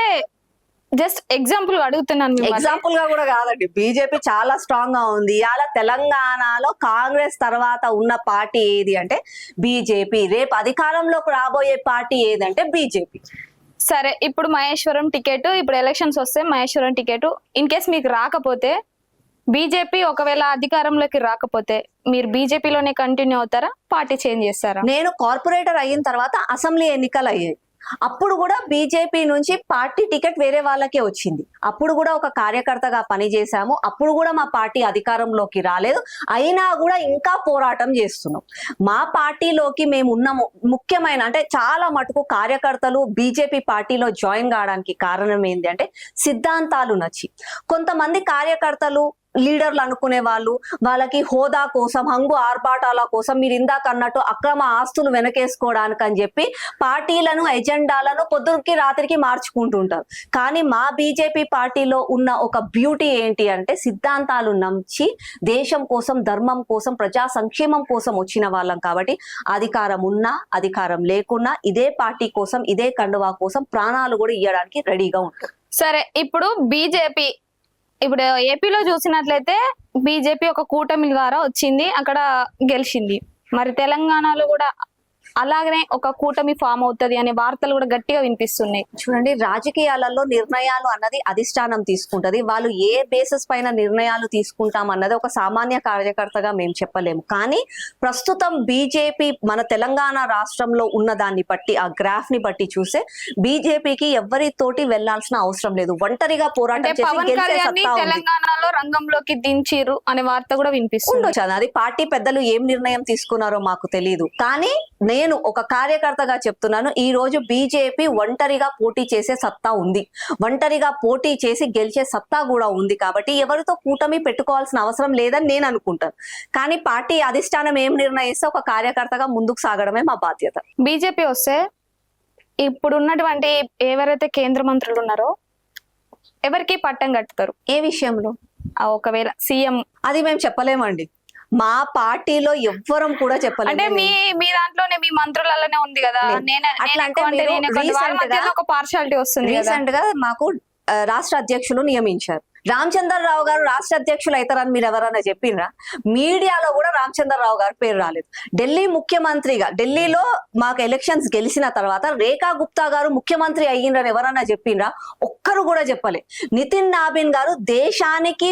జస్ట్ ఎగ్జాంపుల్ అడుగుతున్నాను. ఎగ్జాంపుల్ గా కూడా కాదండి, బీజేపీ చాలా స్ట్రాంగ్ గా ఉంది. ఇవాళ తెలంగాణలో కాంగ్రెస్ తర్వాత ఉన్న పార్టీ ఏది అంటే బీజేపీ. రేపు అధికారంలోకి రాబోయే పార్టీ ఏదంటే బీజేపీ. సరే, ఇప్పుడు మహేశ్వరం టికెట్, ఇప్పుడు ఎలక్షన్స్ వస్తే మహేశ్వరం టికెట్ ఇన్ కేస్ మీకు రాకపోతే, బీజేపీ ఒకవేళ అధికారంలోకి రాకపోతే మీరు బీజేపీలోనే కంటిన్యూ అవుతారా, పార్టీ చేంజ్ చేస్తారా? నేను కార్పొరేటర్ అయిన తర్వాత అసెంబ్లీ ఎన్నికలు అయ్యాయి, అప్పుడు కూడా బీజేపీ నుంచి పార్టీ టికెట్ వేరే వాళ్ళకే వచ్చింది. అప్పుడు కూడా ఒక కార్యకర్తగా పనిచేశాము. అప్పుడు కూడా మా పార్టీ అధికారంలోకి రాలేదు, అయినా కూడా ఇంకా పోరాటం చేస్తున్నాం. మా పార్టీలోకి మేము ఉన్నాము ముఖ్యమైన అంటే చాలా మటుకు కార్యకర్తలు బీజేపీ పార్టీలో జాయిన్ కావడానికి కారణం ఏంటి అంటే సిద్ధాంతాలు నచ్చి. కొంతమంది కార్యకర్తలు లీడర్లు అనుకునే వాళ్ళకి హోదా కోసం, హంగు ఆర్భాటాల కోసం, మీరు ఇందాక అన్నట్టు అక్రమ ఆస్తులు వెనకేసుకోవడానికి అని చెప్పి పార్టీలను, ఎజెండాలను పొద్దుకి రాత్రికి మార్చుకుంటుంటారు. కానీ మా బీజేపీ పార్టీలో ఉన్న ఒక బ్యూటీ ఏంటి అంటే సిద్ధాంతాలు నమ్మి దేశం కోసం, ధర్మం కోసం, ప్రజా సంక్షేమం కోసం వచ్చిన వాళ్ళం కాబట్టి అధికారం ఉన్నా అధికారం లేకున్నా ఇదే పార్టీ కోసం, ఇదే కండువా కోసం ప్రాణాలు కూడా ఇవ్వడానికి రెడీగా ఉంటారు. సరే, ఇప్పుడు బీజేపీ ఇప్పుడు ఏపీలో చూసినట్లయితే బీజేపీ ఒక కూటమి ద్వారా వచ్చింది, అక్కడ గెలిచింది. మరి తెలంగాణలో కూడా అలాగనే ఒక కూటమి ఫామ్ అవుతుంది అనే వార్తలు కూడా గట్టిగా వినిపిస్తున్నాయి. చూడండి, రాజకీయాలలో నిర్ణయాలు అన్నది అధిష్టానం తీసుకుంటది. వాళ్ళు ఏ బేసిస్ పైన నిర్ణయాలు తీసుకుంటాం అన్నది ఒక సామాన్య కార్యకర్తగా మేము చెప్పలేము. కానీ ప్రస్తుతం బీజేపీ మన తెలంగాణ రాష్ట్రంలో ఉన్న దాన్ని బట్టి, ఆ గ్రాఫ్ ని బట్టి చూస్తే బీజేపీకి ఎవరితోటి వెళ్లాల్సిన అవసరం లేదు, ఒంటరిగా పోరాటం చేసి తెలంగాణలో రంగంలోకి దించిరు అనే వార్త కూడా వినిపిస్తుంది. అది పార్టీ పెద్దలు ఏం నిర్ణయం తీసుకున్నారో మాకు తెలియదు. కానీ నేను ఒక కార్యకర్తగా చెప్తున్నాను, ఈ రోజు బీజేపీ ఒంటరిగా పోటీ చేసే సత్తా ఉంది, ఒంటరిగా పోటీ చేసి గెలిచే సత్తా కూడా ఉంది. కాబట్టి ఎవరితో కూటమి పెట్టుకోవాల్సిన అవసరం లేదని నేను అనుకుంటాను. కానీ పార్టీ అధిష్టానం ఏం నిర్ణయిస్తే ఒక కార్యకర్తగా ముందుకు సాగడమే మా బాధ్యత. బీజేపీ వస్తే ఇప్పుడు ఉన్నటువంటి ఎవరైతే కేంద్ర మంత్రులు ఉన్నారో ఎవరికి పట్టం కట్టుతారు? ఏ విషయంలో? ఒకవేళ సీఎం, అది మేము చెప్పలేమండి. మా పార్టీలో ఎవ్వరం కూడా చెప్పలేదు. అంటే మీ దాంట్లోనే మీ మంత్రులలోనే ఉంది కదా, ఒక పార్షాలిటీ వస్తుంది. రీసెంట్ గా మాకు రాష్ట్ర అధ్యక్షులు నియమించారు. రామచంద్రరావు గారు రాష్ట్ర అధ్యక్షులు అవుతారని మీరు ఎవరన్నా చెప్పిండ్రా? మీడియాలో కూడా రామచంద్రరావు గారు పేరు రాలేదు. ఢిల్లీ ముఖ్యమంత్రిగా, ఢిల్లీలో మాకు ఎలక్షన్స్ గెలిచిన తర్వాత రేఖా గుప్తా గారు ముఖ్యమంత్రి అయ్యిండ్రని ఎవరన్నా చెప్పిండ్రా? ఒక్కరు కూడా చెప్పలే. నితిన్ నాబిన్ గారు దేశానికి,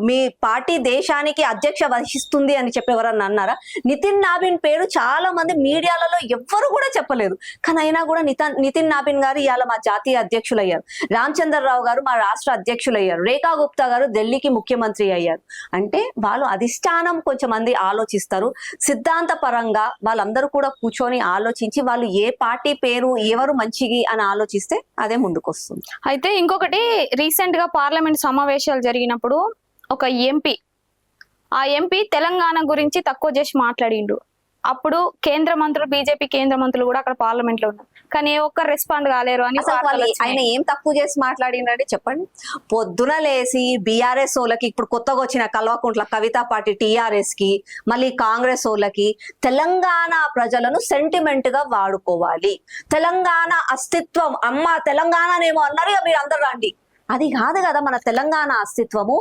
మీ పార్టీ దేశానికి అధ్యక్ష వహిస్తుంది అని చెప్పి ఎవరన్నా అన్నారా? నితిన్ నాబిన్ పేరు చాలా మంది మీడియాలలో ఎవ్వరు కూడా చెప్పలేదు. కానీ అయినా కూడా నితిన్ నాబిన్ గారు ఇవాళ మా జాతీయ అధ్యక్షులు అయ్యారు, రామచంద్రరావు గారు మా రాష్ట్ర అధ్యక్షులు అయ్యారు, రేఖా గుప్తా గారు ఢిల్లీకి ముఖ్యమంత్రి అయ్యారు. అంటే వాళ్ళు అధిష్టానం కొంచెం మంది ఆలోచిస్తారు, సిద్ధాంత పరంగా వాళ్ళందరూ కూడా కూర్చొని ఆలోచించి వాళ్ళు ఏ పార్టీ పేరు ఎవరు మంచిది అని ఆలోచిస్తే అదే ముందుకు వస్తుంది. అయితే ఇంకొకటి, రీసెంట్ గా పార్లమెంట్ సమావేశాలు జరిగినప్పుడు ఒక ఎంపీ, ఆ ఎంపీ తెలంగాణ గురించి తక్కువ చేసి మాట్లాడిండు. అప్పుడు కేంద్ర మంత్రులు బీజేపీ కేంద్ర మంత్రులు కూడా అక్కడ పార్లమెంట్ లో ఉన్నారు, కానీ ఏ ఒక్కరు రెస్పాండ్ కాలేరు అని అసలు వార్తలు వచ్చినాయి. ఆయన ఏం తక్కువ చేసి మాట్లాడిందంటే చెప్పండి. పొద్దున లేసి బీఆర్ఎస్ వాళ్ళకి, ఇప్పుడు కొత్తగా వచ్చిన కల్వకుంట్ల కవితా పార్టీ టీఆర్ఎస్ కి, మళ్ళీ కాంగ్రెస్ వాళ్ళకి తెలంగాణ ప్రజలను సెంటిమెంట్ గా వాడుకోవాలి, తెలంగాణ అస్తిత్వం, అమ్మ తెలంగాణనేమో అన్నారు, ఇక మీరు అందరు రండి. అది కాదు కదా మన తెలంగాణ అస్తిత్వము.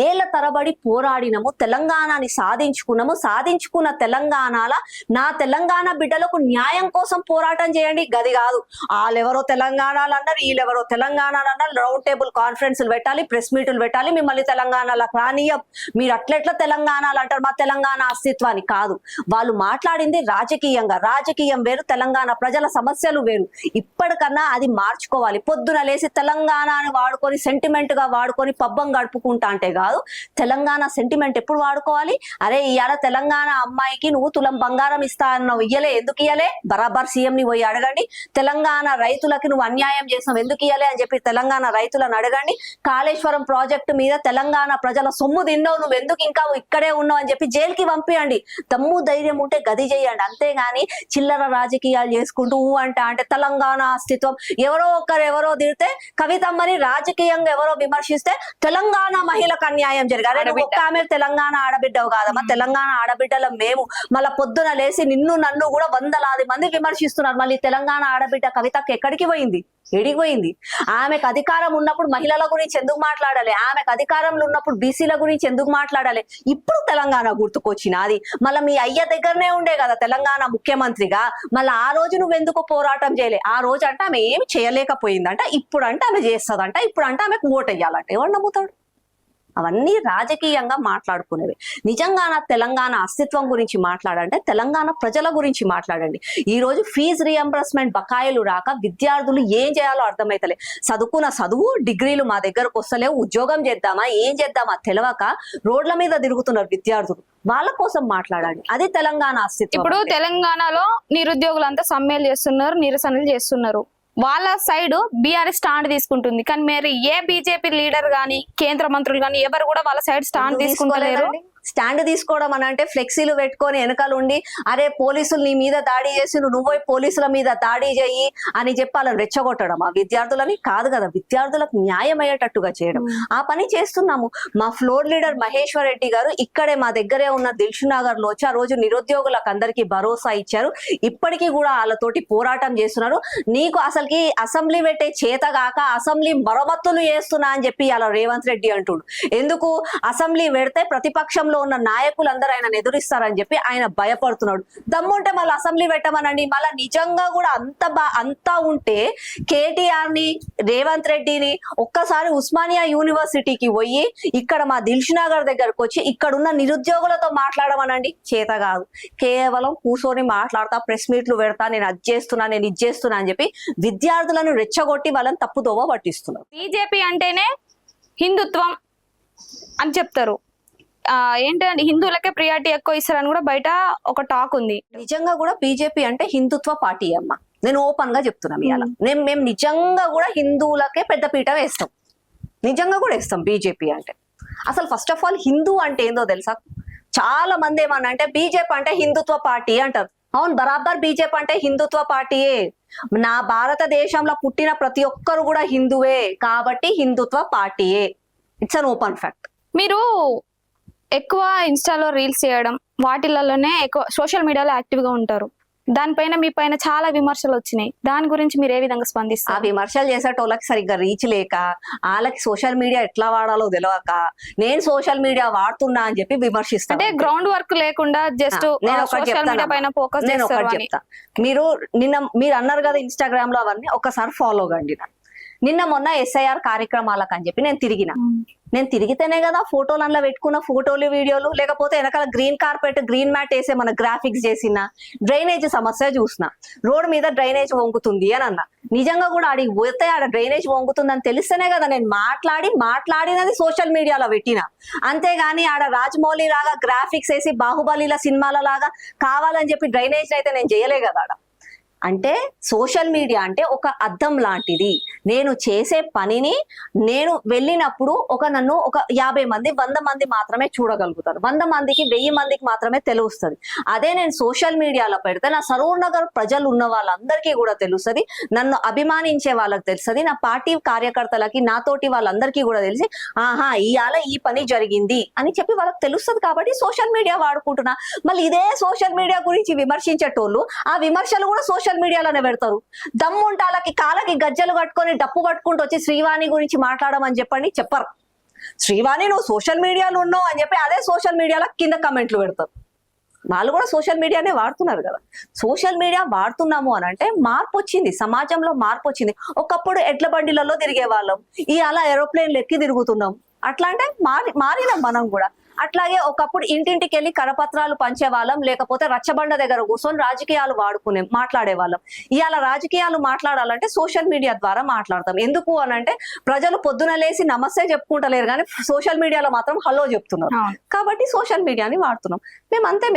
ఏళ్ల తరబడి పోరాడినము, తెలంగాణని సాధించుకున్నాము. సాధించుకున్న తెలంగాణల నా తెలంగాణ బిడ్డలకు న్యాయం కోసం పోరాటం చేయండి. గది కాదు వాళ్ళెవరో తెలంగాణలు అన్నారు, వీళ్ళెవరో తెలంగాణలు అన్నారు, రౌండ్ టేబుల్ కాన్ఫరెన్స్లు పెట్టాలి, ప్రెస్ మీట్లు పెట్టాలి, మిమ్మల్ని తెలంగాణలకు రానియం, మీరు అట్లెట్లా తెలంగాణలు అంటారు, మా తెలంగాణ అస్తిత్వాన్ని కాదు. వాళ్ళు మాట్లాడింది రాజకీయంగా, రాజకీయం వేరు, తెలంగాణ ప్రజల సమస్యలు వేరు. ఇప్పటికన్నా అది మార్చుకోవాలి. పొద్దున లేసి తెలంగాణని వాడుకొని సెంటిమెంట్ గా వాడుకొని పబ్బం గడుపుకుంటా అంటే కాదు. తెలంగాణ సెంటిమెంట్ ఎప్పుడు వాడుకోవాలి? అరే ఇవాళ తెలంగాణ అమ్మాయికి నువ్వు తులం బంగారం ఇస్తా అన్నావు, ఇయ్యలే, ఎందుకు ఇయ్యలే? బరాబర్ సీఎం ని పోయి అడగండి. తెలంగాణ రైతులకి నువ్వు అన్యాయం చేసినావు, ఎందుకు ఇయ్యలే అని చెప్పి తెలంగాణ రైతులను అడగండి. కాళేశ్వరం ప్రాజెక్టు మీద తెలంగాణ ప్రజల సొమ్ము తిన్నావు, నువ్వు ఎందుకు ఇంకా ఇక్కడే ఉన్నావు అని చెప్పి జైలుకి పంపియండి. దమ్ము ధైర్యం ఉంటే గది చేయండి. అంతేగాని చిల్లర రాజకీయాలు చేసుకుంటూ అంటే తెలంగాణ అస్తిత్వం, ఎవరో తిడితే కవితమ్మని రాజకీయంగా ఎవరో విమర్శిస్తే తెలంగాణ మహిళకు అన్యాయం జరిగారు. ఒక్క ఆమె తెలంగాణ ఆడబిడ్డవు కాదమ్మా, తెలంగాణ ఆడబిడ్డల మేము. మళ్ళీ పొద్దున లేసి నిన్ను నన్ను కూడా వందలాది మంది విమర్శిస్తున్నారు. మళ్ళీ తెలంగాణ ఆడబిడ్డ కవితకు ఎక్కడికి పోయింది? ఎడిగిపోయింది. ఆమెకు అధికారం ఉన్నప్పుడు మహిళల గురించి ఎందుకు మాట్లాడాలి? ఆమెకు అధికారంలో ఉన్నప్పుడు బీసీల గురించి ఎందుకు మాట్లాడాలి? ఇప్పుడు తెలంగాణ గుర్తుకొచ్చిన అది మళ్ళీ మీ అయ్య దగ్గరనే ఉండే కదా తెలంగాణ ముఖ్యమంత్రిగా. మళ్ళీ ఆ రోజు నువ్వు ఎందుకు పోరాటం చేయలే? ఆ రోజు అంటే ఆమె ఏమి చేయలేకపోయిందంట, ఇప్పుడు అంటే ఆమె చేస్తుందంట, ఇప్పుడు అంటే ఆమెకు ఓటు వేయాలంట. ఎవరు నమ్ముతాడు? అవన్నీ రాజకీయంగా మాట్లాడుకునేవి. నిజంగా తెలంగాణ అస్తిత్వం గురించి మాట్లాడంటే తెలంగాణ ప్రజల గురించి మాట్లాడండి. ఈ రోజు ఫీజు రియంబర్స్మెంట్ బకాయిలు రాక విద్యార్థులు ఏం చేయాలో అర్థమైతలే. చదువుకున్న చదువు డిగ్రీలు మా దగ్గరకు వస్తలేవు, ఉద్యోగం చేద్దామా ఏం చేద్దామా తెలియక రోడ్ల మీద తిరుగుతున్నారు విద్యార్థులు. వాళ్ళ కోసం మాట్లాడండి. అది తెలంగాణ అస్తిత్వం. ఇప్పుడు తెలంగాణలో నిరుద్యోగులంతా సమ్మెలు చేస్తున్నారు, నిరసనలు చేస్తున్నారు. వాళ్ళ సైడ్ బీఆర్ఎస్ స్టాండ్ తీసుకుంటుంది, కానీ మీరు ఏ బీజేపీ లీడర్ గాని కేంద్ర మంత్రులు గాని ఎవరు కూడా వాళ్ళ సైడ్ స్టాండ్ తీసుకుంటలేరు. స్టాండ్ తీసుకోవడం అని అంటే ఫ్లెక్సీలు పెట్టుకొని వెనకాల ఉండి అరే పోలీసులు నీ మీద దాడి చేసి నువ్వు పోలీసుల మీద దాడి చేయి అని చెప్పి వాళ్ళని రెచ్చగొట్టడం ఆ విద్యార్థులని కాదు కదా. విద్యార్థులకు న్యాయం అయ్యేటట్టుగా చేయడం, ఆ పని చేస్తున్నాము. మా ఫ్లోర్ లీడర్ మహేశ్వర్ రెడ్డి గారు ఇక్కడే మా దగ్గరే ఉన్న దిల్షునగర్ లో వచ్చి ఆ రోజు నిరుద్యోగులకు అందరికీ భరోసా ఇచ్చారు. ఇప్పటికీ కూడా వాళ్ళతోటి పోరాటం చేస్తున్నారు. నీకు అసలుకి అసెంబ్లీ పెట్టే చేతగాక అసెంబ్లీ మరమ్మతులు చేస్తున్నా అని చెప్పి అలా రేవంత్ రెడ్డి అంటుడు. ఎందుకు? అసెంబ్లీ పెడితే ప్రతిపక్షంలో ఉన్న నాయకులందరూ ఆయన ఎదురిస్తారని చెప్పి ఆయన భయపడుతున్నాడు. దమ్ముంటే మళ్ళీ అసెంబ్లీ పెట్టమనండి. మళ్ళీ నిజంగా కూడా అంతా ఉంటే కేటీఆర్ ని రేవంత్ రెడ్డిని ఒక్కసారి ఉస్మానియా యూనివర్సిటీకి పోయి ఇక్కడ మా దిల్షునగర్ దగ్గరకు వచ్చి ఇక్కడున్న నిరుద్యోగులతో మాట్లాడమనండి. చేత కాదు, కేవలం కూర్చొని మాట్లాడతా, ప్రెస్ మీట్లు పెడతా, నేను అది చేస్తున్నా, నేను ఇది చేస్తున్నా అని చెప్పి విద్యార్థులను రెచ్చగొట్టి వాళ్ళని తప్పుదోవ పట్టిస్తున్నారు. బీజేపీ అంటేనే హిందుత్వం అని చెప్తారు. ఏంటంటే హిందువులకే ప్రియారిటీ ఎక్కువ ఇస్తారని కూడా బయట ఒక టాక్ ఉంది. నిజంగా కూడా బీజేపీ అంటే హిందుత్వ పార్టీ అమ్మ. నేను ఓపెన్ గా చెప్తున్నాను ఇవాళ. మేము నిజంగా కూడా హిందువులకే పెద్ద పీట వేస్తాం, నిజంగా కూడా వేస్తాం బీజేపీ అంటే. అసలు ఫస్ట్ ఆఫ్ ఆల్ హిందూ అంటే ఏందో తెలుసా? చాలా మంది ఏమన్నా అంటే బీజేపీ అంటే హిందుత్వ పార్టీ అంటారు. అవును, బరాబర్ బీజేపీ అంటే హిందుత్వ పార్టీయే. నా భారతదేశంలో పుట్టిన ప్రతి ఒక్కరు కూడా హిందువే కాబట్టి హిందుత్వ పార్టీయే. It's an open fact. మీరు ఎక్కువ ఇన్స్టాలో రీల్స్ చేయడం వాటిలలోనే ఎక్కువ సోషల్ మీడియాలో యాక్టివ్ గా ఉంటారు. దానిపైన మీ పైన చాలా విమర్శలు వచ్చినాయి. దాని గురించి మీరు ఏ విధంగా స్పందిస్తారు? ఆ విమర్శలు చేసేటోళ్ళకి సరిగ్గా రీచ్ లేక, వాళ్ళకి సోషల్ మీడియా ఎట్లా వాడాలో తెలియక నేను సోషల్ మీడియా వాడుతున్నా అని చెప్పి విమర్శిస్తాను. అంటే గ్రౌండ్ వర్క్ లేకుండా జస్ట్ సోషల్ మీడియా పైన ఫోకస్ చేస్తారు. మీరు అన్నారు కదా ఇన్స్టాగ్రామ్ లో, అవన్నీ ఒకసారి ఫాలో కండి. నిన్న మొన్న SIR కార్యక్రమాలకు అని చెప్పి నేను తిరిగితేనే కదా ఫోటోలు అందులో పెట్టుకున్న ఫోటోలు వీడియోలు, లేకపోతే వెనకాల గ్రీన్ కార్పెట్ గ్రీన్ మ్యాట్ వేసే మన గ్రాఫిక్స్ చేసిన డ్రైనేజ్ సమస్య చూసిన. రోడ్ మీద డ్రైనేజ్ వంగుతుంది అని అన్న. నిజంగా కూడా ఆడికి పోతే ఆడ డ్రైనేజ్ వంగుతుందని తెలిస్తేనే కదా నేను మాట్లాడినది సోషల్ మీడియాలో పెట్టిన. అంతేగాని ఆడ రాజమౌళి లాగా గ్రాఫిక్స్ వేసి బాహుబలిల సినిమాల లాగా కావాలని చెప్పి డ్రైనేజ్ అయితే నేను చేయలే కదా ఆడ. అంటే సోషల్ మీడియా అంటే ఒక అద్దం లాంటిది. నేను చేసే పనిని నేను వెళ్ళినప్పుడు నన్ను ఒక 50 మంది 100 మంది మాత్రమే చూడగలుగుతారు, 100 మందికి 1000 మందికి మాత్రమే తెలుస్తుంది. అదే నేను సోషల్ మీడియాలో పెడితే నా సరూర్ నగర్ ప్రజలు ఉన్న వాళ్ళందరికీ కూడా తెలుస్తుంది, నన్ను అభిమానించే వాళ్ళకి తెలుస్తుంది, నా పార్టీ కార్యకర్తలకి నాతోటి వాళ్ళందరికీ కూడా తెలిసి ఆహా ఇవాళ ఈ పని జరిగింది అని చెప్పి వాళ్ళకి తెలుస్తుంది. కాబట్టి సోషల్ మీడియా వాడుకుంటున్నా. మళ్ళీ ఇదే సోషల్ మీడియా గురించి విమర్శించేటోళ్ళు ఆ విమర్శలు కూడా సోషల్ మీడియాలోనే పెడతారు. దమ్ముంటే వాళ్ళకి కాళ్ళకి గజ్జలు కట్టుకొని డప్పు కట్టుకుంటూ వచ్చి శ్రీవాణి గురించి మాట్లాడమని చెప్పరు. శ్రీవాణి నువ్వు సోషల్ మీడియాలో ఉన్నావు అని చెప్పి అదే సోషల్ మీడియాలో కింద కమెంట్లు పెడతారు. వాళ్ళు కూడా సోషల్ మీడియానే వాడుతున్నారు కదా. సోషల్ మీడియా వాడుతున్నాము అని అంటే మార్పు వచ్చింది, సమాజంలో మార్పు వచ్చింది. ఒకప్పుడు ఎడ్ల బండిలలో తిరిగే వాళ్ళం, అలా ఏరోప్లేన్లు ఎక్కి తిరుగుతున్నాం. అట్లా అంటే మారినాం మనం కూడా. అట్లాగే ఒకప్పుడు ఇంటింటికి వెళ్ళి కరపత్రాలు పంచేవాళ్ళం, లేకపోతే రచ్చబండ దగ్గర కూర్చొని రాజకీయాలు మాట్లాడే వాళ్ళం. ఇవాళ రాజకీయాలు మాట్లాడాలంటే సోషల్ మీడియా ద్వారా మాట్లాడతాం. ఎందుకు అని అంటే ప్రజలు పొద్దున లేసి నమస్తే చెప్పుకుంటలేరు కానీ సోషల్ మీడియాలో మాత్రం హలో చెప్తున్నారు. కాబట్టి సోషల్ మీడియాని వాడుతున్నాం.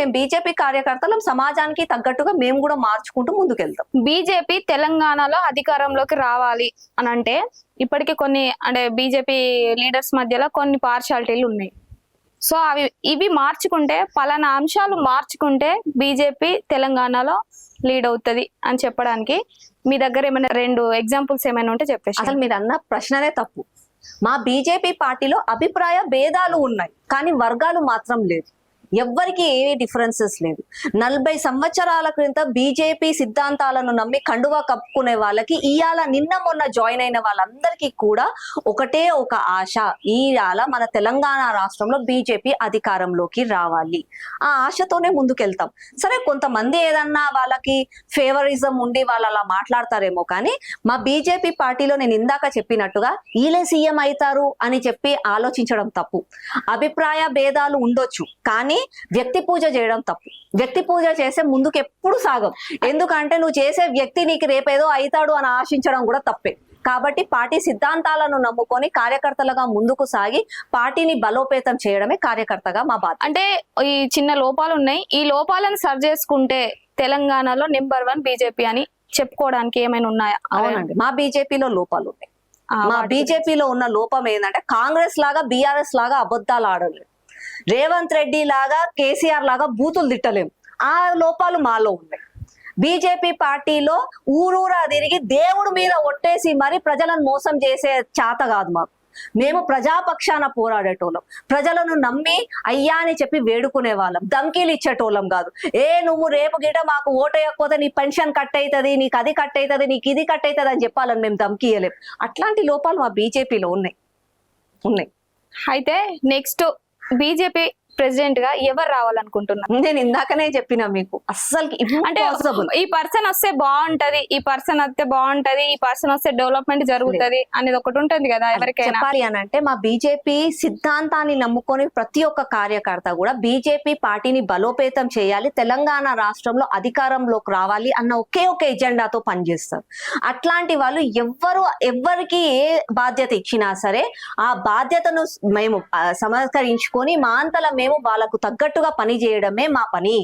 మేము బీజేపీ కార్యకర్తలం, సమాజానికి తగ్గట్టుగా మేము కూడా మార్చుకుంటూ ముందుకెళ్తాం. బీజేపీ తెలంగాణలో అధికారంలోకి రావాలి అని అంటే ఇప్పటికీ కొన్ని అంటే బీజేపీ లీడర్స్ మధ్యలో కొన్ని పార్షాలిటీలు ఉన్నాయి. సో ఇవి మార్చుకుంటే పలానా అంశాలు మార్చుకుంటే బీజేపీ తెలంగాణలో లీడ్ అవుతుంది అని చెప్పడానికి మీ దగ్గర ఏమైనా 2 ఎగ్జాంపుల్స్ ఏమైనా ఉంటే చెప్పేసి. అసలు మీరు అన్న ప్రశ్ననే తప్పు. మా బీజేపీ పార్టీలో అభిప్రాయ భేదాలు ఉన్నాయి కానీ వర్గాలు మాత్రం లేదు. ఎవ్వరికి ఏ డిఫరెన్సెస్ లేదు. 40 సంవత్సరాల క్రితం బీజేపీ సిద్ధాంతాలను నమ్మి కండువా కప్పుకునే వాళ్ళకి ఇవాళ నిన్న మొన్న జాయిన్ అయిన వాళ్ళందరికీ కూడా ఒకటే ఒక ఆశ, ఇవాళ మన తెలంగాణ రాష్ట్రంలో బీజేపీ అధికారంలోకి రావాలి. ఆ ఆశతోనే ముందుకెళ్తాం. సరే కొంతమంది ఏదన్నా వాళ్ళకి ఫేవరిజం ఉండి వాళ్ళు అలా మాట్లాడతారేమో కానీ మా బీజేపీ పార్టీలో నేను ఇందాక చెప్పినట్టుగా వీళ్ళే సీఎం అవుతారు అని చెప్పి ఆలోచించడం తప్పు. అభిప్రాయ భేదాలు ఉండొచ్చు కానీ వ్యక్తి పూజ చేయడం తప్పు. వ్యక్తి పూజ చేసే ముందుకు ఎప్పుడు సాగం. ఎందుకంటే నువ్వు చేసే వ్యక్తి నీకు రేపేదో అవుతాడు అని ఆశించడం కూడా తప్పే. కాబట్టి పార్టీ సిద్ధాంతాలను నమ్ముకొని కార్యకర్తలుగా ముందుకు సాగి పార్టీని బలోపేతం చేయడమే కార్యకర్తగా మా బాధ్యత. అంటే ఈ చిన్న లోపాలు ఉన్నాయి, ఈ లోపాలను సరి చేసుకుంటే తెలంగాణలో నెంబర్ 1 బీజేపీ అని చెప్పుకోవడానికి ఏమైనా ఉన్నాయా? అవునండి, మా బీజేపీలో లోపాలు ఉన్నాయి. మా బీజేపీలో ఉన్న లోపం ఏంటంటే కాంగ్రెస్ లాగా బీఆర్ఎస్ లాగా అబద్ధాలు ఆడలేదు, రేవంత్ రెడ్డి లాగా కేసీఆర్ లాగా బూతులు తిట్టలేము. ఆ లోపాలు మాలో ఉన్నాయి. బీజేపీ పార్టీలో ఊరూరా తిరిగి దేవుడి మీద ఒట్టేసి మరి ప్రజలను మోసం చేసే చేత కాదు మాకు. మేము ప్రజాపక్షాన పోరాడేటోళ్ళం, ప్రజలను నమ్మి అయ్యా అని చెప్పి వేడుకునే వాళ్ళం, ధమ్కీలు ఇచ్చేటోళ్ళం కాదు. నువ్వు రేపు గిట మాకు ఓటేయకపోతే నీ పెన్షన్ కట్ అవుతుంది, నీకు అది కట్ అవుతుంది, నీకు ఇది కట్ అవుతుంది అని చెప్పాలని మేము ధమ్కీయలేం. అట్లాంటి లోపాలు మా బీజేపీలో ఉన్నాయి. అయితే నెక్స్ట్ బీజేపీ ప్రెసిడెంట్ గా ఎవరు రావాలనుకుంటున్నారు? నేను ఇందాకనే చెప్పిన మీకు అస్సలు అంటే ఈ పర్సన్ వస్తే బాగుంటది, ఈ పర్సన్ వస్తే బాగుంటది, ఈ పర్సన్ వస్తే డెవలప్మెంట్ జరుగుతుంది అనేది ఒకటి ఉంటుంది కదా ఎవరికైనా. చెప్పాలి అని అంటే మా బీజేపీ సిద్ధాంతాన్ని నమ్ముకొని ప్రతి ఒక్క కార్యకర్త కూడా బీజేపీ పార్టీని బలోపేతం చేయాలి, తెలంగాణ రాష్ట్రంలో అధికారంలోకి రావాలి అన్న ఒకే ఒక ఎజెండాతో పనిచేస్తారు. అట్లాంటి వాళ్ళు ఎవరికి ఏ బాధ్యత ఇచ్చినా సరే ఆ బాధ్యతను మేము సమస్కరించుకొని మా అంతలా మేము వాళ్ళకు తగ్గట్టుగా పని చేయడమే మా పని.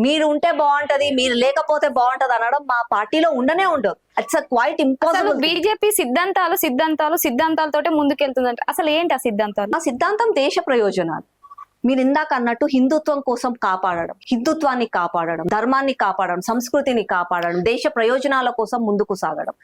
మీరు ఉంటే బాగుంటది, మీరు లేకపోతే బాగుంటది అనడం మా పార్టీలో ఉండనే ఉండదు. It's quite impossible. బీజేపీ సిద్ధాంతాలతోటే ముందుకెళ్తుందంటే అసలు ఏంటి ఆ సిద్ధాంతాలు? ఆ సిద్ధాంతం దేశ ప్రయోజనాలు. మీరు ఇందాక అన్నట్టు హిందుత్వం కోసం కాపాడడం, హిందుత్వాన్ని కాపాడడం, ధర్మాన్ని కాపాడడం, సంస్కృతిని కాపాడడం, దేశ ప్రయోజనాల కోసం ముందుకు సాగడం.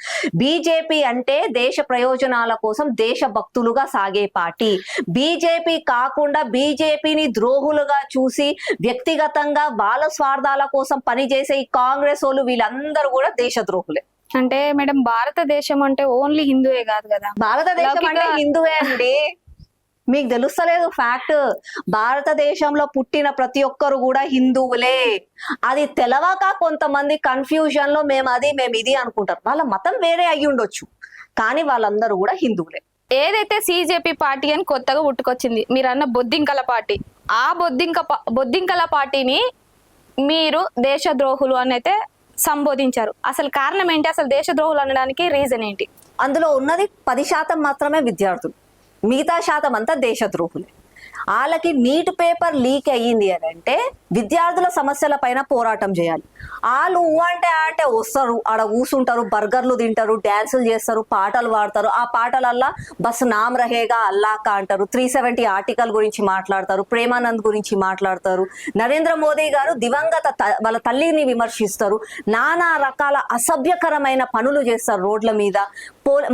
బీజేపీ అంటే దేశ ప్రయోజనాల కోసం దేశభక్తులుగా సాగే పార్టీ. బీజేపీ కాకుండా బీజేపీని ద్రోహులుగా చూసి వ్యక్తిగతంగా వాళ్ళ స్వార్థాల కోసం పనిచేసే ఈ కాంగ్రెస్ వాళ్ళు వీళ్ళందరూ కూడా దేశ ద్రోహులే. అంటే మేడం భారతదేశం అంటే ఓన్లీ హిందువే కాదు కదా. భారతదేశం అంటే హిందువే అండి, మీకు తెలుస్తలేదు ఫ్యాక్ట్. భారతదేశంలో పుట్టిన ప్రతి ఒక్కరు కూడా హిందువులే. అది తెలవక కొంతమంది కన్ఫ్యూజన్ లో మేము ఇది అనుకుంటారు. వాళ్ళ మతం వేరే అయ్యి ఉండొచ్చు కానీ వాళ్ళందరూ కూడా హిందువులే. ఏదైతే సిజేపీ పార్టీ అని కొత్తగా పుట్టుకొచ్చింది, మీరు అన్న బొద్దింకల పార్టీ, ఆ బొద్దింకల పార్టీని మీరు దేశద్రోహులు అని అయితే సంబోధించారు. అసలు కారణం ఏంటి? అసలు దేశద్రోహులు అనడానికి రీజన్ ఏంటి? అందులో ఉన్నది 10% మాత్రమే విద్యార్థులు, మిగతా శాతం అంతా దేశద్రోహులే. వాళ్ళకి నీట్ పేపర్ లీక్ అయ్యింది అని అంటే విద్యార్థుల సమస్యల పైన పోరాటం చేయాలి. వాళ్ళు అంటే వస్తారు, ఆడ కూసుంటారు, బర్గర్లు తింటారు, డ్యాన్సులు చేస్తారు, పాటలు పాడతారు. ఆ పాటలల్లా బస్ నామ్ రహేగా అల్లాక అంటారు, 370 ఆర్టికల్ గురించి మాట్లాడతారు, ప్రేమానంద్ గురించి మాట్లాడతారు, నరేంద్ర మోదీ గారు దివంగత వాళ్ళ తల్లిని విమర్శిస్తారు, నానా రకాల అసభ్యకరమైన పనులు చేస్తారు రోడ్ల మీద.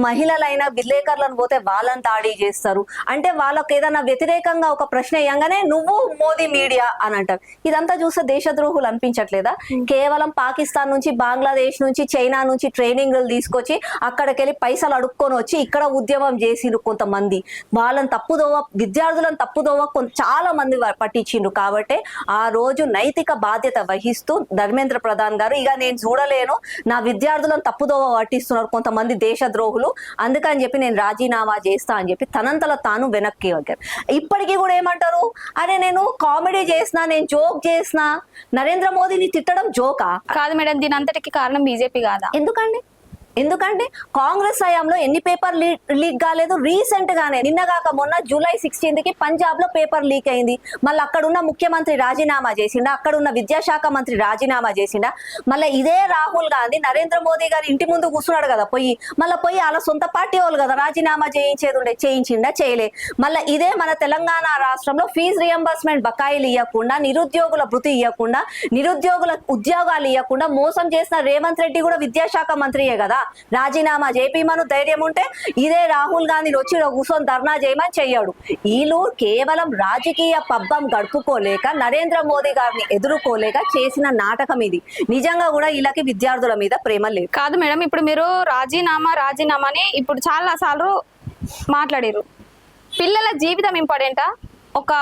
మహిళలైన విలేకరులను పోతే వాళ్ళని దాడి చేస్తారు. అంటే వాళ్ళకి ఏదైనా వ్యతిరేకంగా ఒక ప్రశ్న వేయంగానే నువ్వు మోదీ మీడియా అని అంటారు. ఇదంతా చూస్తే దేశద్రోహులు అనిపించట్లేదా? కేవలం పాకిస్తాన్ నుంచి, బంగ్లాదేశ్ నుంచి, చైనా నుంచి ట్రైనింగ్లు తీసుకొచ్చి అక్కడికెళ్ళి పైసలు అడుక్కొని వచ్చి ఇక్కడ ఉద్యమం చేసిండ్రు కొంతమంది. వాళ్ళని తప్పుదోవ, విద్యార్థులను తప్పుదోవ చాలా మంది పట్టించిండ్రు. కాబట్టి ఆ రోజు నైతిక బాధ్యత వహిస్తూ ధర్మేంద్ర ప్రధాన్ గారు ఇక నేను చూడలేను, నా విద్యార్థులను తప్పుదోవ పట్టిస్తున్నారు కొంతమంది దేశద్రోహులు, అందుకని చెప్పి నేను రాజీనామా చేస్తా అని చెప్పి తనంతలో తాను వెనక్కి వచ్చారు. ఇప్పటికీ కూడా ఏమంటారు, అరే నేను కామెడీ చేసిన, నేను జోక్ చేసిన. నరేంద్ర మోదీని తిట్టడం జోకా? కాదు మేడం, దీని అంతటికి కారణం బీజేపీ కాదా? ఎందుకంటే కాంగ్రెస్ హయాంలో ఎన్ని పేపర్ లీక్ కాలేదు? రీసెంట్ గానే నిన్నగాక మొన్న జూలై 16 కి పంజాబ్ లో పేపర్ లీక్ అయింది. మళ్ళీ అక్కడున్న ముఖ్యమంత్రి రాజీనామా చేసిండా, అక్కడున్న విద్యాశాఖ మంత్రి రాజీనామా చేసిండా. మళ్ళీ ఇదే రాహుల్ గాంధీ నరేంద్ర మోదీ గారి ఇంటి ముందు కూర్చున్నాడు కదా, పోయి వాళ్ళ సొంత పార్టీ వాళ్ళు కదా రాజీనామా చేయించిండా? చేయలే. మళ్ళీ ఇదే మన తెలంగాణ రాష్ట్రంలో ఫీజు రియంబర్స్మెంట్ బకాయిలు ఇవ్వకుండా, నిరుద్యోగుల భృతి ఇవ్వకుండా, నిరుద్యోగుల ఉద్యోగాలు ఇవ్వకుండా మోసం చేసిన రేవంత్ రెడ్డి కూడా విద్యాశాఖ మంత్రియే కదా. రాజీనామా చేపిమను ధైర్యం ఉంటే ఇదే రాహుల్ గాంధీని వచ్చి కూర్చొని ధర్నా చేయమని చెయ్యాడు. వీళ్ళు కేవలం రాజకీయ పబ్బం గడుపుకోలేక, నరేంద్ర మోదీ గారిని ఎదుర్కోలేక చేసిన నాటకం ఇది. నిజంగా కూడా వీళ్ళకి విద్యార్థుల మీద ప్రేమ లేదు. కాదు మేడం, ఇప్పుడు మీరు రాజీనామాని ఇప్పుడు చాలా సార్లు మాట్లాడారు. పిల్లల జీవితం ఇంపార్టెంటా, ఒక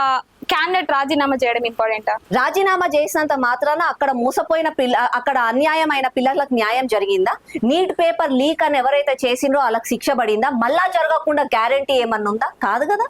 క్యాండిడేట్ రాజీనామా చేయడం ఇంపార్టెంటా? రాజీనామా చేసినంత మాత్రాన అక్కడ మోసపోయిన అక్కడ అన్యాయమైన పిల్లలకు న్యాయం జరిగిందా? నీట్ పేపర్ లీక్ అని ఎవరైతే చేసిండ్రో వాళ్ళకి శిక్ష పడిందా? మళ్ళా జరగకుండా గ్యారంటీ ఏమన్నా ఉందా? కాదు కదా.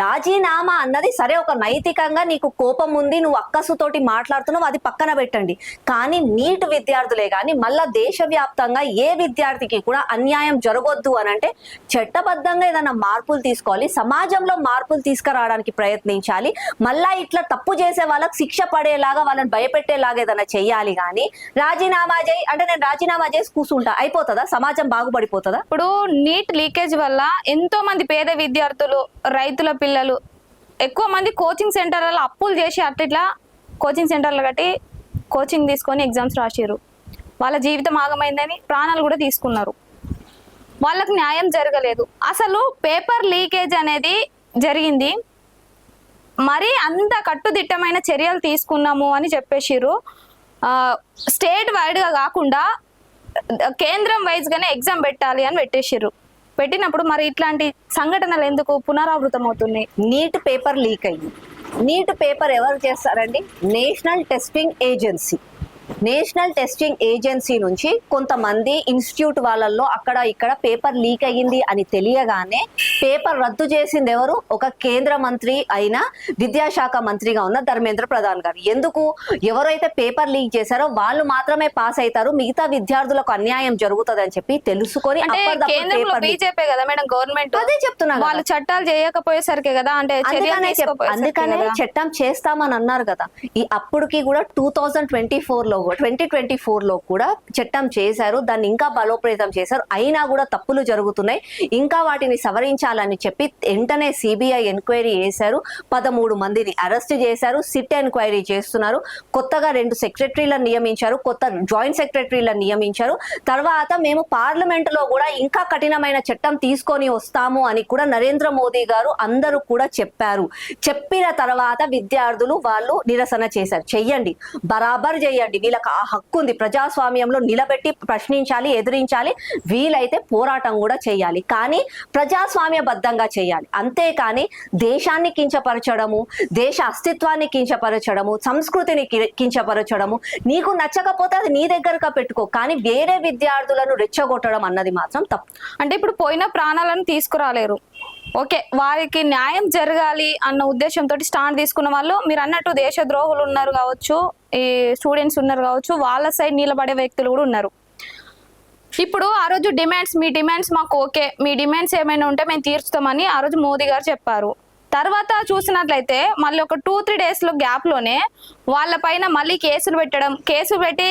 రాజీనామా అన్నది సరే, ఒక నైతికంగా నీకు కోపం ఉంది, నువ్వు అక్కసుతోటి మాట్లాడుతున్నావు, అది పక్కన పెట్టండి. కానీ నీట్ విద్యార్థులే కానీ మళ్ళా దేశవ్యాప్తంగా ఏ విద్యార్థికి కూడా అన్యాయం జరగొద్దు అని అంటే చట్టబద్ధంగా ఏదైనా మార్పులు తీసుకోవాలి, సమాజంలో మార్పులు తీసుకురావడానికి ప్రయత్నించాలి. మళ్ళా ఇట్లా తప్పు చేసే వాళ్ళకి శిక్ష పడేలాగా, వాళ్ళని భయపెట్టేలాగా ఏదైనా చెయ్యాలి. కానీ రాజీనామా చేయి అంటే నేను రాజీనామా చేసి కూర్చుంటా అయిపోతుందా? సమాజం బాగుపడిపోతుందా? ఇప్పుడు నీట్ లీకేజ్ వల్ల ఎంతో మంది పేద విద్యార్థులు, రైతుల పిల్లలు, ఎక్కువ మంది కోచింగ్ సెంటర్లలో అప్పులు చేసి అట్లా కోచింగ్ సెంటర్లు కట్టి కోచింగ్ తీసుకొని ఎగ్జామ్స్ రాసిర్రు. వాళ్ళ జీవితం ఆగమైందని ప్రాణాలు కూడా తీసుకున్నారు. వాళ్ళకి న్యాయం జరగలేదు. అసలు పేపర్ లీకేజ్ అనేది జరిగింది, మరి అంత కట్టుదిట్టమైన చర్యలు తీసుకున్నాము అని చెప్పేసిర్రు. స్టేట్ వైడ్గా కాకుండా కేంద్రం వైజ్గానే ఎగ్జామ్ పెట్టాలి అని పెట్టేసిర్రు. పెట్టినప్పుడు మరి ఇట్లాంటి సంఘటనలు ఎందుకు పునరావృతం అవుతున్నాయి? నీట్ పేపర్ లీక్ అయ్యింది. నీట్ పేపర్ ఎవరు చేస్తారండి? National testing agency. National testing agency నుంచి కొంతమంది ఇన్స్టిట్యూట్ వాళ్ళల్లో అక్కడ ఇక్కడ పేపర్ లీక్ అయ్యింది అని తెలియగానే పేపర్ రద్దు చేసింది ఎవరు? ఒక కేంద్ర మంత్రి అయిన విద్యాశాఖ మంత్రిగా ఉన్న ధర్మేంద్ర ప్రధాన్ గారు. ఎందుకు? ఎవరైతే పేపర్ లీక్ చేశారో వాళ్ళు మాత్రమే పాస్ అవుతారు, మిగతా విద్యార్థులకు అన్యాయం జరుగుతుంది అని చెప్పి తెలుసుకొని బీజేపీ కదా మేడం గవర్నమెంట్, అదే చెప్తున్నా, వాళ్ళు చట్టాలు చేయకపోయేసరికే కదా, అంటే అందుకనే చట్టం చేస్తామని అన్నారు కదా. ఈ అప్పటికి కూడా 2024 లో కూడా చట్టం చేశారు, దాన్ని ఇంకా బలోపేతం చేశారు. అయినా కూడా తప్పులు జరుగుతున్నాయి, ఇంకా వాటిని సవరించాలని చెప్పి వెంటనే సిబిఐ ఎంక్వైరీ చేశారు. 13 మందిని అరెస్ట్ చేశారు, సిట్ ఎంక్వైరీ చేస్తున్నారు. కొత్తగా 2 సెక్రటరీలను నియమించారు, కొత్త జాయింట్ సెక్రటరీలను నియమించారు. తర్వాత మేము పార్లమెంట్ లో కూడా ఇంకా కఠినమైన చట్టం తీసుకొని వస్తాము అని కూడా నరేంద్ర మోదీ గారు అందరూ కూడా చెప్పారు. చెప్పిన తర్వాత విద్యార్థులు వాళ్ళు నిరసన చేశారు. చెయ్యండి, బరాబర్ చేయండి, వీళ్ళకి ఆ హక్కు ఉంది. ప్రజాస్వామ్యంలో నిలబెట్టి ప్రశ్నించాలి, ఎదిరించాలి, వీలైతే పోరాటం కూడా చేయాలి. కానీ ప్రజాస్వామ్యబద్ధంగా చేయాలి. అంతేకాని దేశాన్ని కించపరచడము, దేశ అస్తిత్వాన్ని కించపరచడము, సంస్కృతిని కించపరచడము, నీకు నచ్చకపోతే అది నీ దగ్గరగా పెట్టుకో, కానీ వేరే విద్యార్థులను రెచ్చగొట్టడం అన్నది మాత్రం తప్పు. అంటే ఇప్పుడు పోయిన ప్రాణాలను తీసుకురాలేరు, ఓకే, వారికి న్యాయం జరగాలి అన్న ఉద్దేశంతో స్టాండ్ తీసుకున్న వాళ్ళు, మీరు అన్నట్టు దేశ ద్రోహులు ఉన్నారు కావచ్చు, ఈ స్టూడెంట్స్ ఉన్నారు కావచ్చు, వాళ్ళ సైడ్ నిలబడే వ్యక్తులు కూడా ఉన్నారు. ఇప్పుడు ఆ రోజు మీ డిమాండ్స్ మాకు ఓకే, మీ డిమాండ్స్ ఏమైనా ఉంటే మేము తీర్చుతామని ఆ రోజు మోదీ గారు చెప్పారు. తర్వాత చూసినట్లయితే మళ్ళీ ఒక 2-3 days లో గ్యాప్ లోనే వాళ్ళ పైన మళ్ళీ కేసులు పెట్టి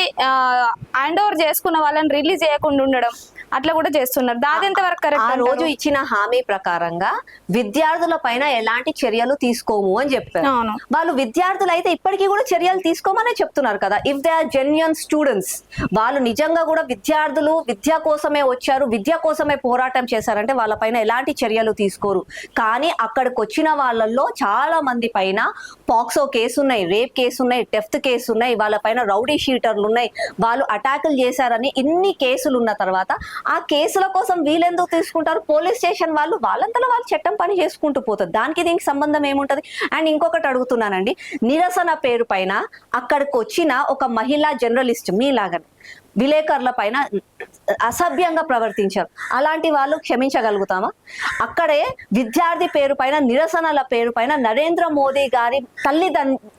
హ్యాండ్ ఓవర్ చేసుకున్న వాళ్ళని రిలీజ్ చేయకుండా ఉండడం అట్లా కూడా చేస్తున్నారు. దాది ఎంతవరకు ఆ కరెక్ట్? రోజు ఇచ్చిన హామీ ప్రకారంగా విద్యార్థుల పైన ఎలాంటి చర్యలు తీసుకోము అని చెప్పారు. అవును. వాళ్ళు విద్యార్థులు అయితే ఇప్పటికీ కూడా చర్యలు తీసుకోమనే చెప్తున్నారు కదా. If they are genuine students, వాళ్ళు నిజంగా కూడా విద్యార్థులు విద్య కోసమే వచ్చారు, విద్య కోసమే పోరాటం చేశారంటే వాళ్ళ పైన ఎలాంటి చర్యలు తీసుకోరు. కానీ అక్కడికి వచ్చిన వాళ్ళల్లో చాలా మంది పైన పాక్సో కేసు ఉన్నాయి, రేప్ కేసు ఉన్నాయి, టెఫ్ట్ కేసు ఉన్నాయి, వాళ్ళ పైన రౌడీ షీటర్లు ఉన్నాయి, వాళ్ళు అటాకులు చేశారని ఇన్ని కేసులు ఉన్న తర్వాత ఆ కేసుల కోసం వీళ్ళెందుకు తీసుకుంటారు? పోలీస్ స్టేషన్ వాళ్ళు వాళ్ళంతలో వాళ్ళు చట్టం పని చేసుకుంటూ పోతారు. దానికి దీనికి సంబంధం ఏముంటది? అండ్ ఇంకొకటి అడుగుతున్నానండి, నిరసన పేరు పైన అక్కడికి వచ్చిన ఒక మహిళా జర్నలిస్ట్ మీలాగనే విలేకరుల పైన అసభ్యంగా ప్రవర్తించారు. అలాంటి వాళ్ళు క్షమించగలుగుతామా? అక్కడే విద్యార్థి పేరు పైన, నిరసనల పేరు పైన నరేంద్ర మోదీ గారి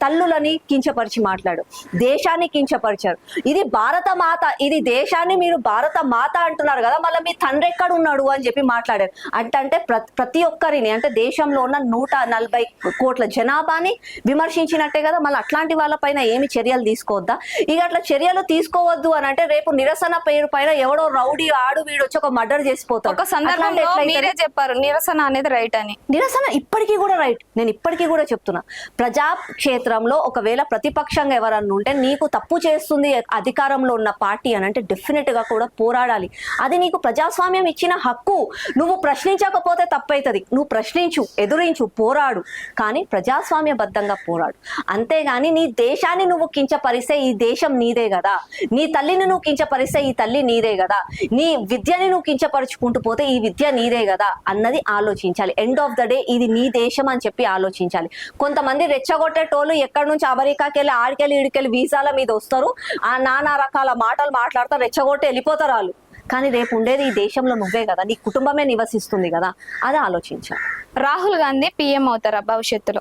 తల్లులని కించపరిచి మాట్లాడు, దేశాన్ని కించపరిచారు. ఇది భారత మాత, ఇది దేశాన్ని మీరు భారత మాత అంటున్నారు కదా, మళ్ళీ మీ తండ్రి ఎక్కడ ఉన్నాడు అని చెప్పి మాట్లాడారు. అంటే ప్రతి ఒక్కరిని, అంటే దేశంలో ఉన్న 140 కోట్ల జనాభాని విమర్శించినట్టే కదా. మళ్ళీ అట్లాంటి వాళ్ళ పైన ఏమి చర్యలు తీసుకోవద్దా? ఇక అట్లా చర్యలు తీసుకోవద్దు అని అంటే రేపు నిరసన పేరు పైన ఎవడో రౌడీ ఆడు వీడు వచ్చి ఒక మర్డర్ చేసిపోతాడు. ఒక సందర్భంలో మీరే చెప్పారు నిరసన అనేది రైట్ అని. నిరసన ఇప్పటికీ కూడా రైట్. నేను ఇప్పటికీ కూడా చెప్తున్నా, ప్రజా క్షేత్రంలో ఒకవేళ ప్రతిపక్షంగా ఎవరన్నా ఉంటే నీకు తప్పు చేస్తుంది అధికారంలో ఉన్న పార్టీ అని అంటే డెఫినెట్ గా కూడా పోరాడాలి. అది నీకు ప్రజాస్వామ్యం ఇచ్చిన హక్కు. నువ్వు ప్రశ్నించకపోతే తప్పైతుంది. నువ్వు ప్రశ్నించు, ఎదురించు, పోరాడు, కానీ ప్రజాస్వామ్యబద్ధంగా పోరాడు. అంతేగాని నీ దేశాన్ని నువ్వు కించపరిస్తే ఈ దేశం నీదే కదా, నీ తల్లిని నువ్వు కించపరిస్తే ఈ తల్లి నీదే కదా, నీ విద్యని నువ్వు కించపరుచుకుంటూ పోతే ఈ విద్య నీదే కదా అన్నది ఆలోచించాలి. ఎండ్ ఆఫ్ ద డే ఇది నీ దేశం అని చెప్పి ఆలోచించాలి. కొంతమంది రెచ్చగొట్టేటోళ్ళు ఎక్కడి నుంచి అమెరికాకి వెళ్ళి ఆడికెళ్ళి ఈడికెళ్ళి వీసాల మీద వస్తారు, ఆ నానా రకాల మాటలు మాట్లాడతారు, రెచ్చగొట్టి వెళ్ళిపోతారు వాళ్ళు. కానీ రేపు ఉండేది ఈ దేశంలో నువ్వే కదా, నీ కుటుంబమే నివసిస్తుంది కదా, అది ఆలోచించాలి. రాహుల్ గాంధీ పిఎం అవుతారా భవిష్యత్తులో?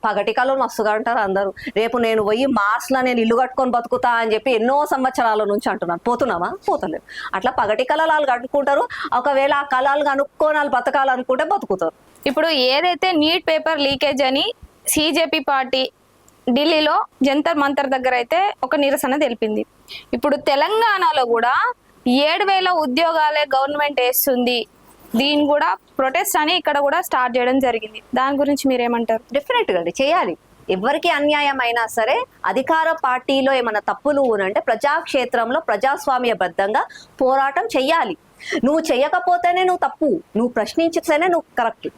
పగటికలో మస్తుగా అంటారు అందరూ. రేపు నేను పోయి మార్స్లో నేను ఇల్లు కట్టుకొని బతుకుతా అని చెప్పి ఎన్నో సంవత్సరాల నుంచి అంటున్నాను. పోతున్నామా? పోతలేదు. అట్లా పగటి కళలు వాళ్ళు కట్టుకుంటారు. ఒకవేళ ఆ కళలు కనుక్కొని వాళ్ళు బతకాలనుకుంటే బతుకుతారు. ఇప్పుడు ఏదైతే నీట్ పేపర్ లీకేజ్ అని సిజేపీ పార్టీ ఢిల్లీలో జంతర్ మంతర్ దగ్గర అయితే ఒక నిరసన తెలిపింది. ఇప్పుడు తెలంగాణలో కూడా 7,000 ఉద్యోగాలే గవర్నమెంట్ వేస్తుంది, దీని కూడా ప్రొటెస్ట్ అని ఇక్కడ కూడా స్టార్ట్ చేయడం జరిగింది. దాని గురించి మీరేమంటారు? డెఫినెట్ గా చేయాలి. ఎవరికి అన్యాయం అయినా సరే అధికార పార్టీలో ఏమైనా తప్పులు అంటే ప్రజాక్షేత్రంలో ప్రజాస్వామ్యబద్ధంగా పోరాటం చెయ్యాలి. నువ్వు చెయ్యకపోతేనే నువ్వు తప్పు, నువ్వు ప్రశ్నించితేనే నువ్వు కరెక్ట్.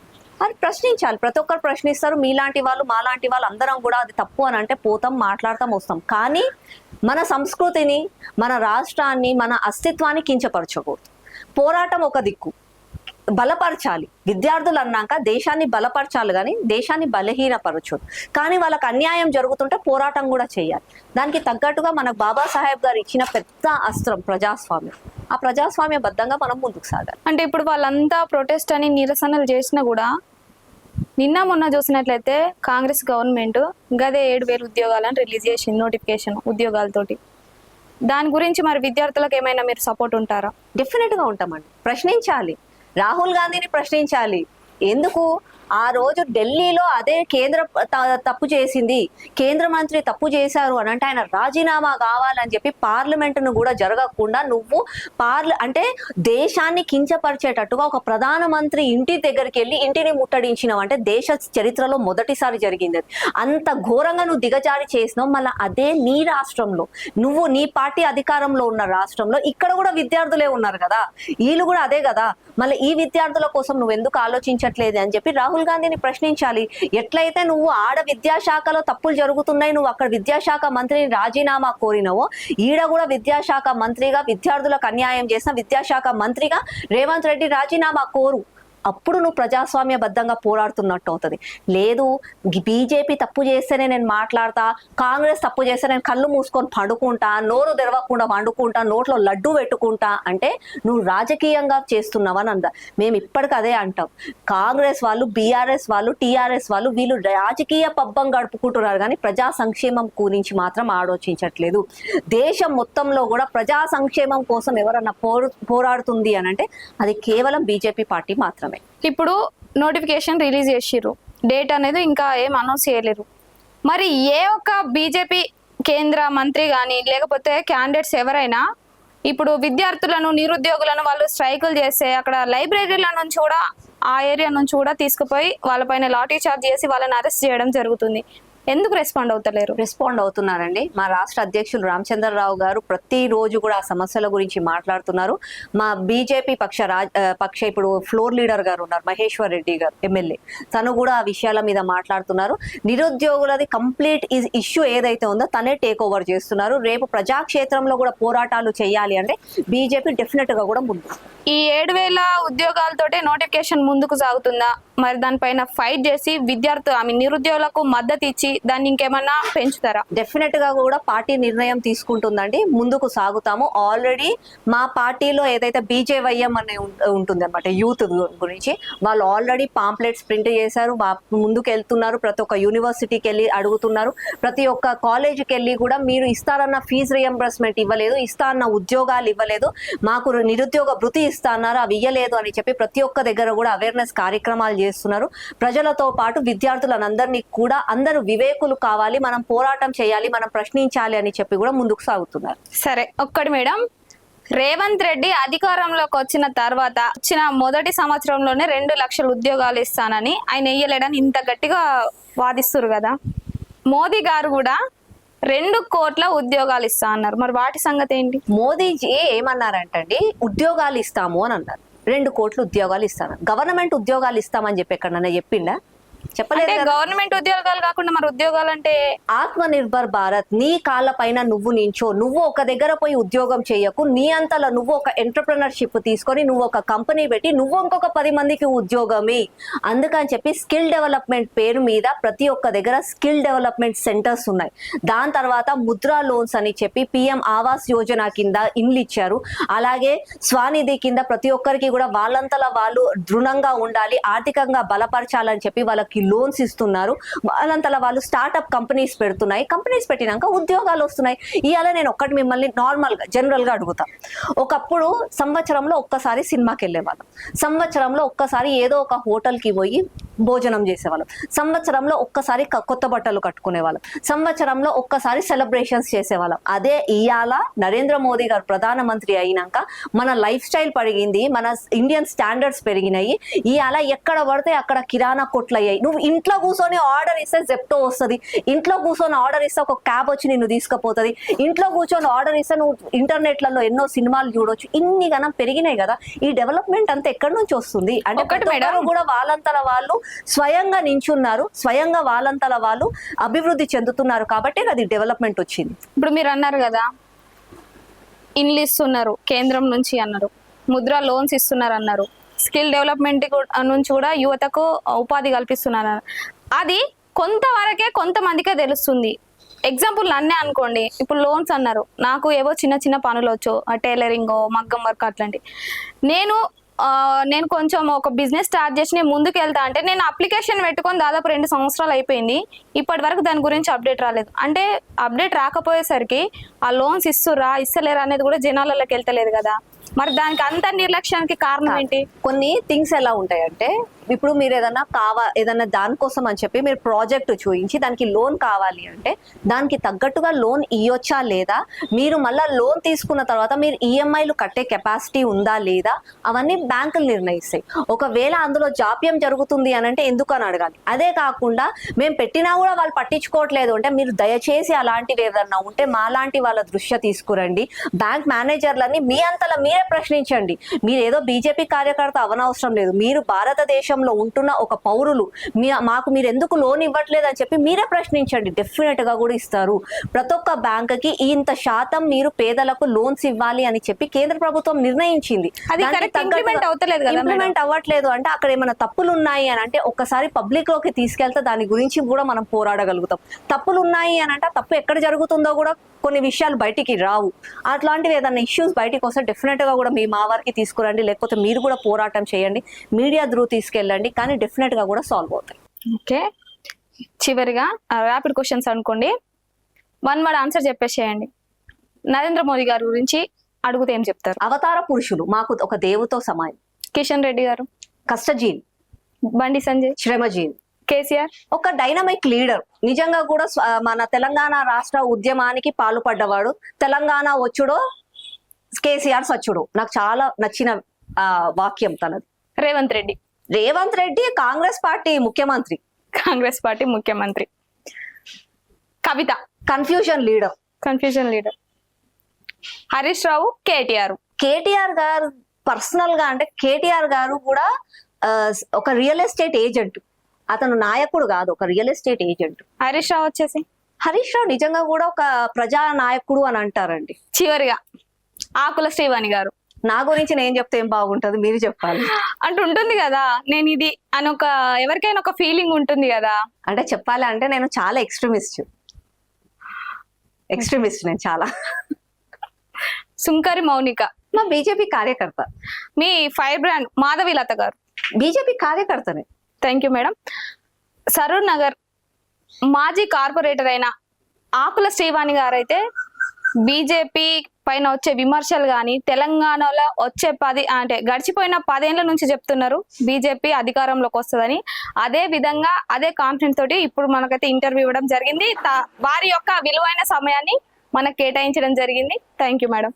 అది ప్రశ్నించాలి. ప్రతి ఒక్కరు ప్రశ్నిస్తారు. మీలాంటి వాళ్ళు మాలాంటి వాళ్ళు అందరం కూడా అది తప్పు అని అంటే పోతాం, మాట్లాడతాం, వస్తాం. కానీ మన సంస్కృతిని, మన రాష్ట్రాన్ని, మన అస్తిత్వాన్ని కించపరచకూడదు. పోరాటం ఒక దిక్కు, బలపరచాలి. విద్యార్థులు అన్నాక దేశాన్ని బలపరచాలి కానీ దేశాన్ని బలహీనపరచదు. కానీ వాళ్ళకి అన్యాయం జరుగుతుంటే పోరాటం కూడా చేయాలి. దానికి తగ్గట్టుగా మనకు బాబాసాహెబ్ గారు ఇచ్చిన పెద్ద అస్త్రం ప్రజాస్వామ్యం. ఆ ప్రజాస్వామ్యబద్ధంగా మనం ముందుకు సాగాలి. అంటే ఇప్పుడు వాళ్ళంతా ప్రొటెస్ట్ అని నిరసనలు చేసినా కూడా నిన్న మొన్న చూసినట్లయితే కాంగ్రెస్ గవర్నమెంట్ గదే 7,000 ఉద్యోగాలను రిలీజ్ చేసింది, నోటిఫికేషన్ ఉద్యోగాలతోటి. దాని గురించి మరి విద్యార్థులకు ఏమైనా మీరు సపోర్ట్ ఉంటారా? డెఫినెట్ గా ఉంటామండి. ప్రశ్నించాలి, రాహుల్ గాంధీని ప్రశ్నించాలి. ఎందుకు ఆ రోజు ఢిల్లీలో అదే కేంద్ర తప్పు చేసింది, కేంద్ర మంత్రి తప్పు చేశారు అని అంటే ఆయన రాజీనామా కావాలని చెప్పి పార్లమెంటును కూడా జరగకుండా నువ్వు అంటే దేశాన్ని కించపరిచేటట్టుగా ఒక ప్రధానమంత్రి ఇంటి దగ్గరికి వెళ్ళి ఇంటిని ముట్టడించినావు అంటే దేశ చరిత్రలో మొదటిసారి జరిగింది. అంత ఘోరంగా నువ్వు దిగజారి చేసినావు. మళ్ళీ అదే నీ రాష్ట్రంలో, నువ్వు నీ పార్టీ అధికారంలో ఉన్న రాష్ట్రంలో ఇక్కడ కూడా విద్యార్థులే ఉన్నారు కదా, వీళ్ళు కూడా అదే కదా. మళ్ళీ ఈ విద్యార్థుల కోసం నువ్వు ఎందుకు ఆలోచించట్లేదు అని చెప్పి రాహుల్ గాంధీని ప్రశ్నించాలి. ఎట్లయితే నువ్వు ఆడ విద్యాశాఖలో తప్పులు జరుగుతున్నాయి, నువ్వు అక్కడ విద్యాశాఖ మంత్రిని రాజీనామా కోరినవో ఈడ కూడా విద్యాశాఖ మంత్రిగా విద్యార్థులకు అన్యాయం చేసిన విద్యాశాఖ మంత్రిగా రేవంత్ రెడ్డి రాజీనామా కోరు. అప్పుడు నువ్వు ప్రజాస్వామ్యబద్ధంగా పోరాడుతున్నట్టు అవుతుంది. లేదు బీజేపీ తప్పు చేస్తేనే నేను మాట్లాడతా, కాంగ్రెస్ తప్పు చేస్తే నేను కళ్ళు మూసుకొని పండుకుంటా, నోరు తెరవకుండా వండుకుంటా, నోట్లో లడ్డు పెట్టుకుంటా అంటే నువ్వు రాజకీయంగా చేస్తున్నావని అందా. మేము ఇప్పటికి అదే అంటాం. కాంగ్రెస్ వాళ్ళు, బీఆర్ఎస్ వాళ్ళు, టీఆర్ఎస్ వాళ్ళు వీళ్ళు రాజకీయ పబ్బం గడుపుకుంటున్నారు కానీ ప్రజా సంక్షేమం గురించి మాత్రం ఆలోచించట్లేదు. దేశం మొత్తంలో కూడా ప్రజా సంక్షేమం కోసం ఎవరన్నా పోరాడుతుంది అని అంటే అది కేవలం బీజేపీ పార్టీ మాత్రమే. ఇప్పుడు నోటిఫికేషన్ రిలీజ్ చేసిర్రు, డేట్ అనేది ఇంకా ఏం అనౌన్స్ చేయలేరు. మరి ఏ ఒక్క బీజేపీ కేంద్ర మంత్రి కానీ లేకపోతే క్యాండిడేట్స్ ఎవరైనా ఇప్పుడు విద్యార్థులను నిరుద్యోగులను వాళ్ళు స్ట్రైకులు చేస్తే అక్కడ లైబ్రరీల నుంచి కూడా ఆ ఏరియా నుంచి కూడా తీసుకుపోయి వాళ్ళపైన లాఠీ చార్జ్ చేసి వాళ్ళని అరెస్ట్ చేయడం జరుగుతుంది. ఎందుకు రెస్పాండ్ అవుతలేరు? రెస్పాండ్ అవుతున్నారండి. మా రాష్ట్ర అధ్యక్షులు రామచంద్రరావు గారు ప్రతిరోజు కూడా ఆ సమస్యల గురించి మాట్లాడుతున్నారు. మా బీజేపీ పక్ష ఇప్పుడు ఫ్లోర్ లీడర్ గారు ఉన్నారు, మహేశ్వర్ రెడ్డి గారు ఎమ్మెల్యే, తను కూడా ఆ విషయాల మీద మాట్లాడుతున్నారు. నిరుద్యోగులది కంప్లీట్ ఇష్యూ ఏదైతే ఉందో తనే టేక్ ఓవర్ చేస్తున్నారు. రేపు ప్రజాక్షేత్రంలో కూడా పోరాటాలు చేయాలి అంటే బీజేపీ డెఫినెట్ గా కూడా ముందు. ఈ 7,000 ఉద్యోగాలతోటే నోటిఫికేషన్ ముందుకు సాగుతుందా? మరి దానిపైన ఫైట్ చేసి నిరుద్యోగులకు మద్దతు ఇచ్చి దాన్ని ఇంకేమన్నా పెంచుతారా? డెఫినెట్ గా కూడా పార్టీ నిర్ణయం తీసుకుంటుందండి, ముందుకు సాగుతాము. ఆల్రెడీ మా పార్టీలో ఏదైతే బీజేవైఎం అనే ఉంటుంది అనమాట, యూత్ గురించి, వాళ్ళు ఆల్రెడీ పాంప్లెట్స్ ప్రింట్ చేశారు, ముందుకు వెళ్తున్నారు. ప్రతి ఒక్క యూనివర్సిటీకి వెళ్ళి అడుగుతున్నారు, ప్రతి ఒక్క కాలేజీకి వెళ్ళి కూడా మీరు ఇస్తారన్న ఫీజు రియంబర్స్మెంట్ ఇవ్వలేదు, ఇస్తా అన్న ఉద్యోగాలు ఇవ్వలేదు, మాకు నిరుద్యోగ భృతి ఇస్తా అన్నారు, అవి ఇయ్యలేదు అని చెప్పి ప్రతి ఒక్క దగ్గర కూడా అవేర్నెస్ కార్యక్రమాలు చేస్తున్నారు. ప్రజలతో పాటు విద్యార్థులందరినీ కూడా అందరూ వివేకులు కావాలి, మనం పోరాటం చేయాలి, మనం ప్రశ్నించాలి అని చెప్పి కూడా ముందుకు సాగుతున్నారు. సరే, ఒక్కటి మేడం, రేవంత్ రెడ్డి అధికారంలోకి వచ్చిన తర్వాత వచ్చిన మొదటి సంవత్సరంలోనే 2 లక్షల ఉద్యోగాలు ఇస్తానని ఆయన ఇయ్యలేడని ఇంత గట్టిగా వాదిస్తున్నారు కదా. మోదీ గారు కూడా 2 కోట్ల ఉద్యోగాలు ఇస్తా అన్నారు. మరి వాటి సంగతి ఏంటి? మోదీజీ ఏమన్నారంటండి, ఉద్యోగాలు ఇస్తాము అని అన్నారు. 2 కోట్ల ఉద్యోగాలు ఇస్తాను, గవర్నమెంట్ ఉద్యోగాలు ఇస్తామని చెప్పి ఎక్కడన్నా చెప్పిండా? చెప్పలేదు. గవర్నమెంట్ ఉద్యోగాలు కాకుండా మరి ఉద్యోగాలు అంటే ఆత్మ నిర్భర్ భారత్, నీ కాళ్ళ పైన నువ్వు నించో, నువ్వు ఒక దగ్గర పోయి ఉద్యోగం చేయకు, నీ అంతలో నువ్వు ఒక ఎంటర్ప్రినర్షిప్ తీసుకొని నువ్వు ఒక కంపెనీ పెట్టి నువ్వు ఇంకొక 10 మందికి ఉద్యోగమే. అందుకని చెప్పి స్కిల్ డెవలప్మెంట్ పేరు మీద ప్రతి ఒక్క దగ్గర స్కిల్ డెవలప్మెంట్ సెంటర్స్ ఉన్నాయి. దాని తర్వాత ముద్రా లోన్స్ అని చెప్పి పిఎం ఆవాస్ యోజన కింద ఇండ్లు ఇచ్చారు. అలాగే స్వానిధి కింద ప్రతి ఒక్కరికి కూడా వాళ్ళంతలా వాళ్ళు దృఢంగా ఉండాలి, ఆర్థికంగా బలపరచాలని చెప్పి వాళ్ళకి లోన్స్ ఇస్తున్నారు. వాళ్ళంతలా వాళ్ళు స్టార్ట్అప్ కంపెనీస్ పెడుతున్నాయి. కంపెనీస్ పెట్టినాక ఉద్యోగాలు వస్తున్నాయి. ఇవాళ నేను ఒక్కటి మిమ్మల్ని నార్మల్ గా జనరల్ గా అడుగుతా. ఒకప్పుడు సంవత్సరంలో ఒక్కసారి సినిమాకి వెళ్ళేవాళ్ళం, సంవత్సరంలో ఒక్కసారి ఏదో ఒక హోటల్ కి పోయి భోజనం చేసేవాళ్ళం, సంవత్సరంలో ఒక్కసారి కొత్త బట్టలు కట్టుకునేవాళ్ళం, సంవత్సరంలో ఒక్కసారి సెలబ్రేషన్స్ చేసేవాళ్ళం. అదే ఇవాళ నరేంద్ర మోదీ గారు ప్రధానమంత్రి అయినాక మన లైఫ్ స్టైల్ పెరిగింది, మన ఇండియన్ స్టాండర్డ్స్ పెరిగినాయి. ఇవాళ ఎక్కడ పడితే అక్కడ కిరాణా కొట్లు అయ్యాయి. నువ్వు ఇంట్లో కూర్చొని ఆర్డర్ ఇస్తే జెప్టో వస్తుంది, ఇంట్లో కూర్చొని ఆర్డర్ ఇస్తే ఒక క్యాబ్ వచ్చి నిన్ను తీసుకుపోతుంది, ఇంట్లో కూర్చొని ఆర్డర్ ఇస్తే నువ్వు ఇంటర్నెట్లలో ఎన్నో సినిమాలు చూడొచ్చు. ఇన్ని గణం పెరిగినాయి కదా. ఈ డెవలప్మెంట్ అంతా ఎక్కడి నుంచి వస్తుంది అంటే కూడా వాళ్ళంతల వాళ్ళు స్వయంగా నించున్నారు, స్వయంగా వాళ్ళంతల వాళ్ళు అభివృద్ధి చెందుతున్నారు కాబట్టి అది డెవలప్మెంట్ వచ్చింది. ఇప్పుడు మీరు అన్నారు కదా, ఇన్లు ఇస్తున్నారు కేంద్రం నుంచి అన్నారు, ముద్రా లోన్స్ ఇస్తున్నారు అన్నారు, స్కిల్ డెవలప్మెంట్ నుంచి కూడా యువతకు ఉపాధి కల్పిస్తున్నారు. అది కొంతవరకే కొంతమందికే తెలుస్తుంది. ఎగ్జాంపుల్ నన్నే అనుకోండి, ఇప్పుడు లోన్స్ అన్నారు, నాకు ఏవో చిన్న చిన్న పనులు వచ్చు, టైలరింగ్, మగ్గం వర్క్ అట్లాంటి. నేను కొంచెం ఒక బిజినెస్ స్టార్ట్ చేసి నేను ముందుకు వెళ్తా అంటే నేను అప్లికేషన్ పెట్టుకొని దాదాపు 2 సంవత్సరాలు అయిపోయింది, ఇప్పటి వరకు దాని గురించి అప్డేట్ రాలేదు. అంటే అప్డేట్ రాకపోయేసరికి ఆ లోన్స్ ఇస్తలేరా అనేది కూడా జనాలలోకి వెళ్తలేదు కదా. మరి దానికి అంత నిర్లక్ష్యానికి కారణం ఏంటి? కొన్ని థింగ్స్ ఎలా ఉంటాయంటే, ఇప్పుడు మీరు ఏదైనా దానికోసం అని చెప్పి మీరు ప్రాజెక్ట్ చూపించి దానికి లోన్ కావాలి అంటే దానికి తగ్గట్టుగా లోన్ ఇవ్వచ్చా లేదా, మీరు మళ్ళీ లోన్ తీసుకున్న తర్వాత మీరు ఈఎంఐలు కట్టే కెపాసిటీ ఉందా లేదా, అవన్నీ బ్యాంకులు నిర్ణయిస్తాయి. ఒకవేళ అందులో జాప్యం జరుగుతుంది అని అంటే ఎందుకు అని అడగాలి. అదే కాకుండా మేము పెట్టినా కూడా వాళ్ళు పట్టించుకోవట్లేదు అంటే మీరు దయచేసి అలాంటివి ఏదన్నా ఉంటే మాలాంటి వాళ్ళ దృష్ట్యా తీసుకురండి. బ్యాంక్ మేనేజర్లని మీ అంతలా మీరే ప్రశ్నించండి. మీరు ఏదో బీజేపీ కార్యకర్త అవనవసరం లేదు, మీరు భారతదేశంలో ఉంటున్న ఒక పౌరులు, మాకు మీరు ఎందుకు లోన్ ఇవ్వట్లేదు అని చెప్పి మీరే ప్రశ్నించండి. డెఫినెట్ గా కూడా ఇస్తారు. ప్రతి ఒక్క బ్యాంక్ కి ఇంత శాతం మీరు పేదలకు లోన్స్ ఇవ్వాలి అని చెప్పి కేంద్ర ప్రభుత్వం నిర్ణయించింది. ఇంప్లిమెంట్ అవ్వట్లేదు అంటే అక్కడ ఏమైనా తప్పులు ఉన్నాయి అని అంటే ఒక్కసారి పబ్లిక్ లోకి తీసుకెళ్తే దాని గురించి కూడా మనం పోరాడగలుగుతాం. తప్పులు ఉన్నాయి అని అంటే తప్పు ఎక్కడ జరుగుతుందో కూడా కొన్ని విషయాలు బయటికి రావు. అట్లాంటివి ఏదైనా ఇష్యూస్ బయటికి వస్తే డెఫినెట్ గా కూడా మీ మా వారికి తీసుకురండి, లేకపోతే మీరు కూడా పోరాటం చేయండి, మీడియా త్రూ తీసుకెళ్ళండి, కానీ డెఫినెట్ గా కూడా సాల్వ్ అవుతాయి. ఓకే, చివరిగా ర్యాపిడ్ క్వశ్చన్స్ అనుకోండి, 1 word ఆన్సర్ చెప్పేసేయండి. నరేంద్ర మోదీ గారి గురించి అడిగితే ఏం చెప్తారు? అవతార పురుషులు, మాకు ఒక దేవుతో సమానం. కిషన్ రెడ్డి గారు? కష్టజీవి. బండి సంజయ్? శ్రమజీవి. కేసీఆర్ ఒక డైనమిక్ లీడర్, నిజంగా కూడా మన తెలంగాణ రాష్ట్ర ఉద్యమానికి పాల్పడ్డవాడు. తెలంగాణ వచ్చుడో కేసీఆర్ సచ్చుడు, నాకు చాలా నచ్చిన వాక్యం తనది. రేవంత్ రెడ్డి కాంగ్రెస్ పార్టీ ముఖ్యమంత్రి. కవిత కన్ఫ్యూజన్ లీడర్. హరీష్ రావు కేటీఆర్ గారు పర్సనల్ గా అంటే కేటీఆర్ గారు కూడా ఒక రియల్ ఎస్టేట్ ఏజెంట్. అతను నాయకుడు కాదు, ఒక real estate agent. Harish Rao నిజంగా కూడా ఒక ప్రజా నాయకుడు అని అంటారండి. చివరిగా ఆకుల శ్రీవాణి గారు. నా గురించి నేను చెప్తే ఏం బాగుంటది, మీరు చెప్పాలి. అంటే ఉంటుంది కదా, నేను ఇది అని ఒక ఎవరికైనా ఒక ఫీలింగ్ ఉంటుంది కదా. అంటే చెప్పాలి అంటే నేను చాలా ఎక్స్ట్రీమిస్ట్ నేను చాలా. సుంకరి మౌనిక. మా బీజేపీ కార్యకర్త. మీ ఫైర్ బ్రాండ్ మాధవి లత గారు. బీజేపీ కార్యకర్తనే. Thank you madam. Saroornagar మాజీ కార్పొరేటర్ అయిన ఆకుల శ్రీవాణి గారు అయితే బీజేపీ పైన వచ్చే విమర్శలు కానీ తెలంగాణలో వచ్చే గడిచిపోయిన 10 ఏళ్ల నుంచి చెప్తున్నారు బీజేపీ అధికారంలోకి వస్తుందని. అదే విధంగా అదే కాన్ఫిడెన్స్ తోటి ఇప్పుడు మనకైతే ఇంటర్వ్యూ ఇవ్వడం జరిగింది. వారి యొక్క విలువైన సమయాన్ని మనకు కేటాయించడం జరిగింది. Thank you madam.